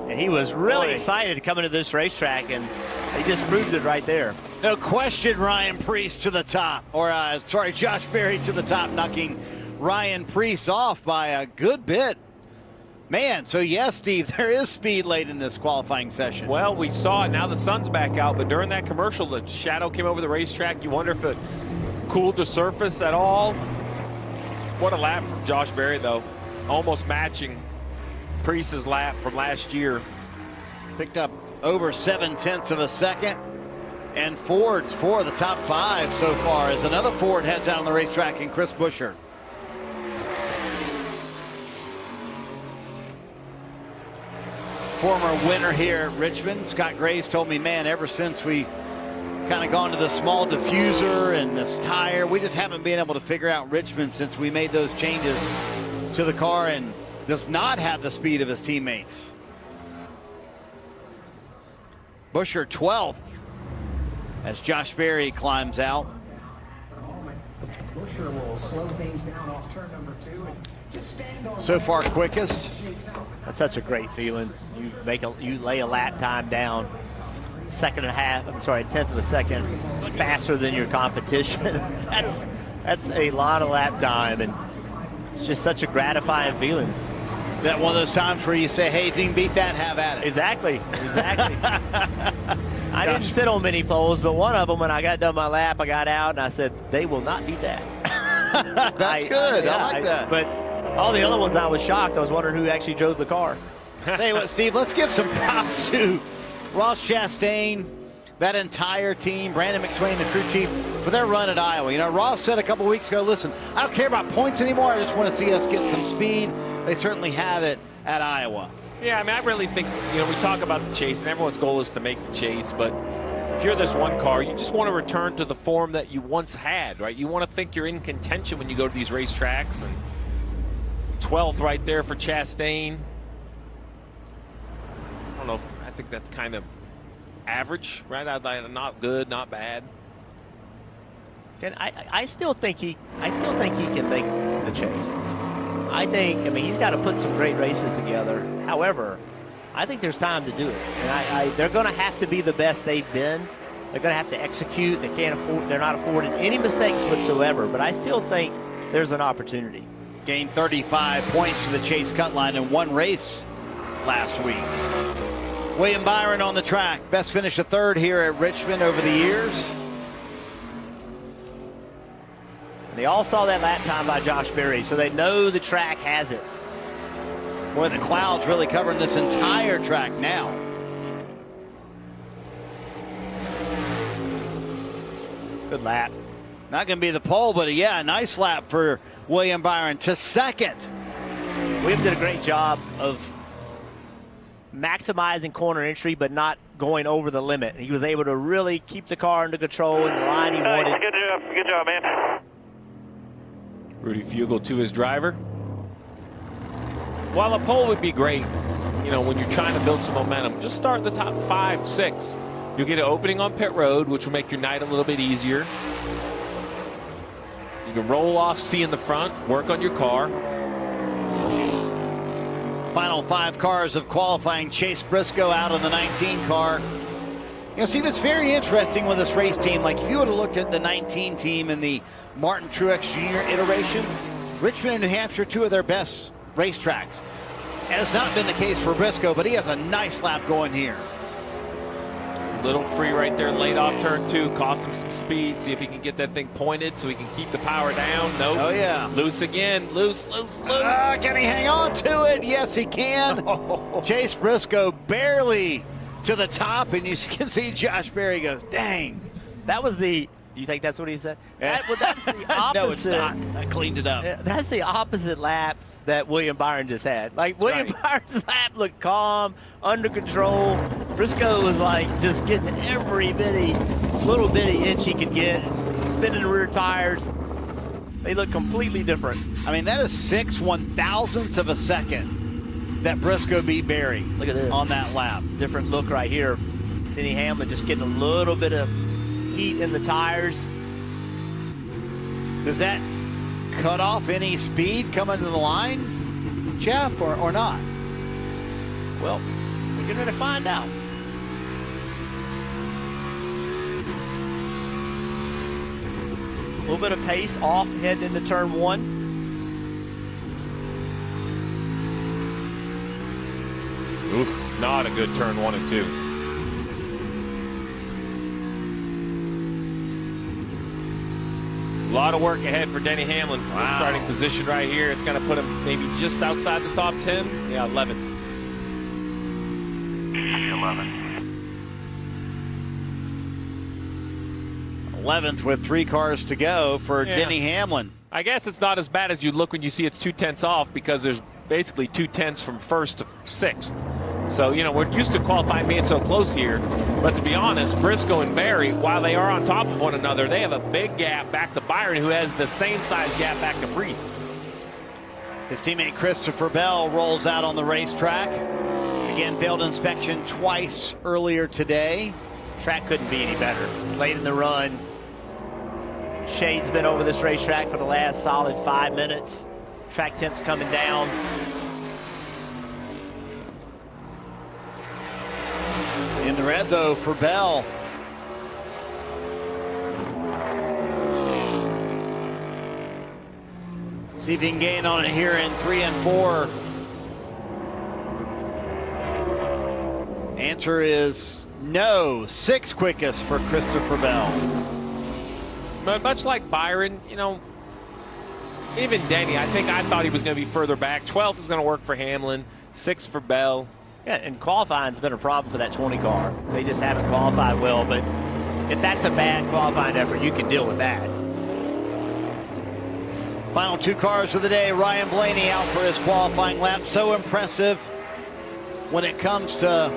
And he was really excited to come into this racetrack, and he just proved it right there. No question, Ryan Preece to the top. Or, sorry, Josh Berry to the top, knocking Ryan Preece off by a good bit. Man, so yes, Steve, there is speed late in this qualifying session. Well, we saw it. Now the sun's back out, but during that commercial, the shadow came over the racetrack. You wonder if it cooled the surface at all. What a lap from Josh Berry, though. Almost matching Preece's lap from last year. Picked up over 0.7 of a second. And Ford's 4 of the top 5 so far as another Ford heads out on the racetrack in Chris Buescher. Former winner here at Richmond, Scott Graves, told me, man, ever since we kind of gone to the small diffuser and this tire, we just haven't been able to figure out Richmond since we made those changes to the car, and does not have the speed of his teammates. Buescher 12th as Josh Berry climbs out. Buescher will slow things down off turn number 2 and just stand on. So far quickest. That's such a great feeling. You lay a lap time down, 1.5 tenth of a second faster than your competition. that's a lot of lap time, and it's just such a gratifying feeling. Is that one of those times where you say, hey, if you can beat that, have at it? Exactly. I didn't sit on many poles, but one of them, when I got done my lap, I got out and I said, they will not beat that. That's good. I like that. But all the other ones, I was shocked. I was wondering who actually drove the car. Tell you what, Steve, let's give some props to Ross Chastain, that entire team, Brandon McSwain, the crew chief, for their run at Iowa. You know, Ross said a couple weeks ago, listen, I don't care about points anymore. I just want to see us get some speed. They certainly have it at Iowa. Yeah, I mean, I really think, you know, we talk about the chase, and everyone's goal is to make the chase, but if you're this one car, you just want to return to the form that you once had, right? You want to think you're in contention when you go to these racetracks, and 12th right there for Chastain. I don't know if, I think that's kind of average, right? Not good, not bad. And I still think he can make the chase. I mean, he's got to put some great races together. However, I think there's time to do it. And they're going to have to be the best they've been. They're going to have to execute. They're not afforded any mistakes whatsoever. But I still think there's an opportunity. Gained 35 points to the Chase cut line in one race last week. William Byron on the track. Best finish of 3rd here at Richmond over the years. They all saw that lap time by Josh Berry, so they know the track has it. Boy, the cloud's really covering this entire track now. Good lap. Not going to be the pole, but yeah, a nice lap for William Byron to 2nd. William did a great job of maximizing corner entry, but not going over the limit. He was able to really keep the car under control in the line he wanted. Good job, man. Rudy Fugle to his driver. While a pole would be great, you know, when you're trying to build some momentum, just start in the top 5, 6. You'll get an opening on pit road, which will make your night a little bit easier. You can roll off C in the front, work on your car. Final 5 cars of qualifying. Chase Briscoe out on the 19 car. You know, Steve, it's very interesting with this race team. Like, if you would have looked at the 19 team in the Martin Truex Jr. iteration, Richmond and New Hampshire, 2 of their best racetracks. And it's not been the case for Briscoe, but he has a nice lap going here. Little free right there, late off turn 2, cost him some speed. See if he can get that thing pointed so he can keep the power down. Nope. Oh, yeah. Loose again. Loose. Can he hang on to it? Yes, he can. Chase Briscoe barely to the top, and you can see Josh Berry goes, dang. That was the, you think that's what he said? That's the opposite. No, it's not. I cleaned it up. That's the opposite lap that William Byron just had. Like, William Byron's lap looked calm, under control. Briscoe was like just getting every little bitty inch he could get, spinning the rear tires. They look completely different. I mean, that is 6/1000ths of a second that Briscoe beat Barry. Look at this. On that lap. Different look right here. Denny Hamlin just getting a little bit of heat in the tires. Does that cut off any speed coming to the line, Jeff, or not? Well, we're going to find out. A little bit of pace off heading into turn 1. Oof, not a good turn 1 and 2. A lot of work ahead for Denny Hamlin from the starting position right here. It's going to put him maybe just outside the top 10. Yeah, 11th. 11th with 3 cars to go for Denny Hamlin. I guess it's not as bad as you look when you see it's 2/10 off, because there's basically 2/10 from 1st to 6th. So, you know, we're used to qualifying being so close here. But to be honest, Briscoe and Barry, while they are on top of one another, they have a big gap back to Byron, who has the same size gap back to Preece. His teammate Christopher Bell rolls out on the racetrack. Again, failed inspection twice earlier today. Track couldn't be any better. It's late in the run. Shade's been over this racetrack for the last solid 5 minutes. Track temps coming down. In the red, though, for Bell. See if he can gain on it here in 3 and 4. Answer is no. 6th quickest for Christopher Bell. But much like Byron, you know, even Denny, I thought he was going to be further back. 12th is going to work for Hamlin. 6th for Bell. Yeah, and qualifying's been a problem for that 20 car. They just haven't qualified well, but if that's a bad qualifying effort, you can deal with that. Final 2 cars of the day. Ryan Blaney out for his qualifying lap. So impressive when it comes to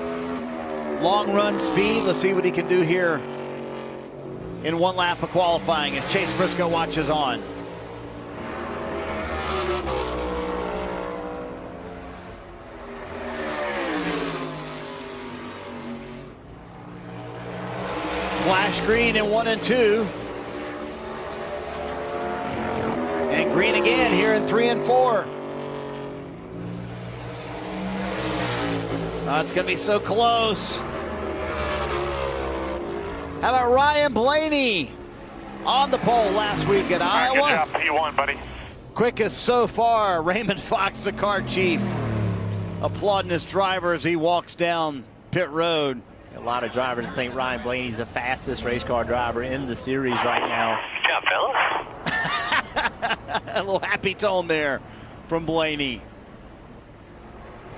long run speed. Let's see what he can do here in 1 lap of qualifying as Chase Briscoe watches on. Flash green in 1 and 2. And green again here in 3 and 4. Oh, it's going to be so close. How about Ryan Blaney on the pole last week at Iowa? Good job, P1, buddy. Quickest so far. Raymond Fox, the car chief, applauding his driver as he walks down pit road. A lot of drivers think Ryan Blaney's the fastest race car driver in the series right now. Good job, fellas. A little happy tone there from Blaney.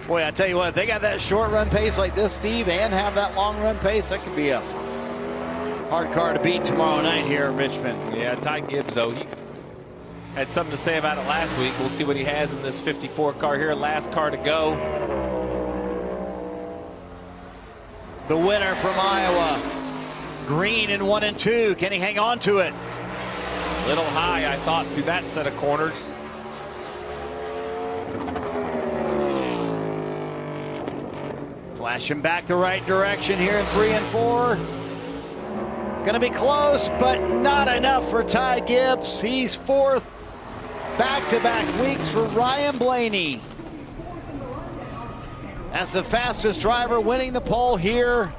Boy, I tell you what, if they got that short run pace like this, Steve, and have that long run pace, that could be a hard car to beat tomorrow night here at Richmond. Yeah, Ty Gibbs, though, he had something to say about it last week. We'll see what he has in this 54 car here. Last car to go. The winner from Iowa. Green in 1 and 2. Can he hang on to it? Little high, I thought, through that set of corners. Flashing back the right direction here in 3 and 4. Gonna be close, but not enough for Ty Gibbs. He's 4th. Back-to-back weeks for Ryan Blaney. As the fastest driver winning the pole here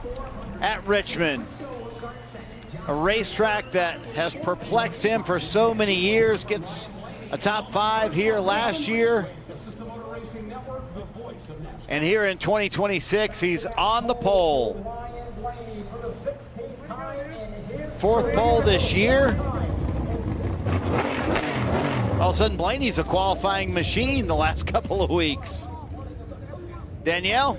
at Richmond. A racetrack that has perplexed him for so many years. Gets a top 5 here last year. And here in 2026, he's on the pole. 4th pole this year. All of a sudden, Blaney's a qualifying machine the last couple of weeks. Danielle?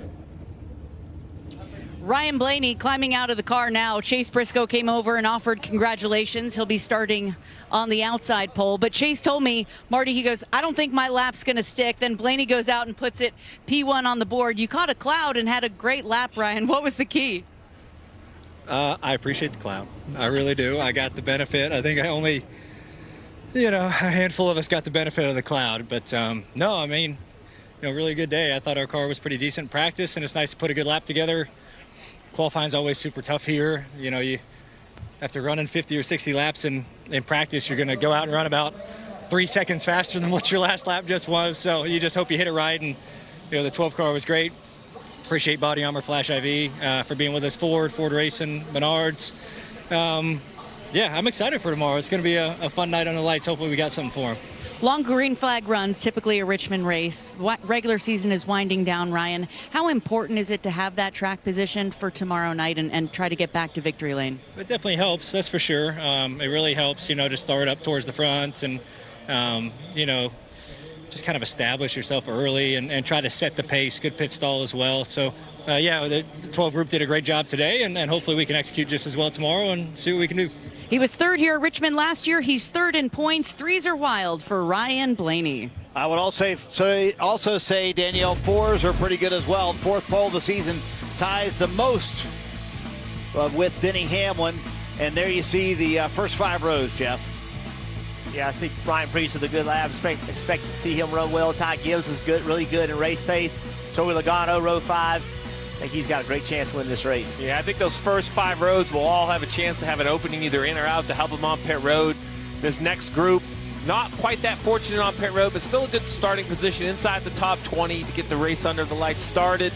Ryan Blaney climbing out of the car now. Chase Briscoe came over and offered congratulations. He'll be starting on the outside pole. But Chase told me, Marty, he goes, I don't think my lap's going to stick. Then Blaney goes out and puts it P1 on the board. You caught a cloud and had a great lap, Ryan. What was the key? I appreciate the cloud. I really do. I got the benefit. I think I only, a handful of us got the benefit of the cloud. But no, I mean, really good day. I thought our car was pretty decent in practice, and it's nice to put a good lap together. Qualifying's always super tough here. You after running 50 or 60 laps in practice, you're going to go out and run about 3 seconds faster than what your last lap just was. So you just hope you hit it right. And the 12 car was great. Appreciate Body Armor Flash IV for being with us. Ford Racing, Menards. Yeah, I'm excited for tomorrow. It's going to be a fun night on the lights. Hopefully we got something for them. Long green flag runs, typically a Richmond race. Regular season is winding down, Ryan. How important is it to have that track positioned for tomorrow night and try to get back to victory lane? It definitely helps, that's for sure. It really helps, to start up towards the front and, just kind of establish yourself early and try to set the pace. Good pit stall as well. So, yeah, the 12 group did a great job today, and hopefully we can execute just as well tomorrow and see what we can do. He was third here at Richmond last year. He's third in points. Threes are wild for Ryan Blaney. I would also say, Danielle, fours are pretty good as well. Fourth pole of the season ties the most with Denny Hamlin. And there you see the first 5 rows, Jeff. Yeah, I see Brian Priest with a good lap. Expect to see him run well. Ty Gibbs is good, really good in race pace. Joey Logano, row 5. I think he's got a great chance to win this race. Yeah, I think those first 5 roads will all have a chance to have an opening either in or out to help them on pit road. This next group, not quite that fortunate on pit road, but still a good starting position inside the top 20 to get the race under the lights started.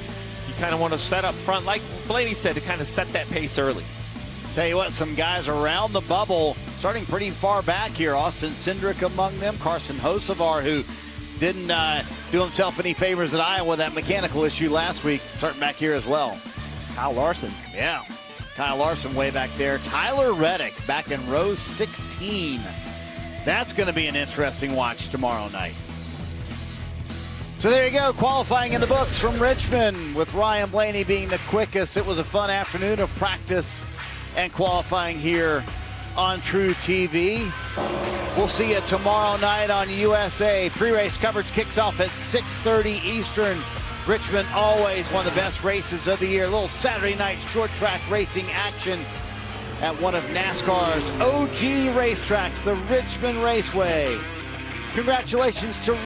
You kind of want to set up front, like Blaney said, to kind of set that pace early. Tell you what, some guys around the bubble starting pretty far back here. Austin Cindric among them. Carson Hocevar, who didn't do himself any favors at Iowa with that mechanical issue last week, starting back here as well. Kyle Larson. Yeah, Kyle Larson way back there. Tyler Reddick back in row 16. That's going to be an interesting watch tomorrow night. So there you go, qualifying in the books from Richmond with Ryan Blaney being the quickest. It was a fun afternoon of practice and qualifying here on True TV. We'll see you tomorrow night on USA. Pre-race coverage kicks off at 6:30 Eastern. Richmond, always one of the best races of the year. A little Saturday night short track racing action at one of NASCAR's OG racetracks, the Richmond Raceway. Congratulations to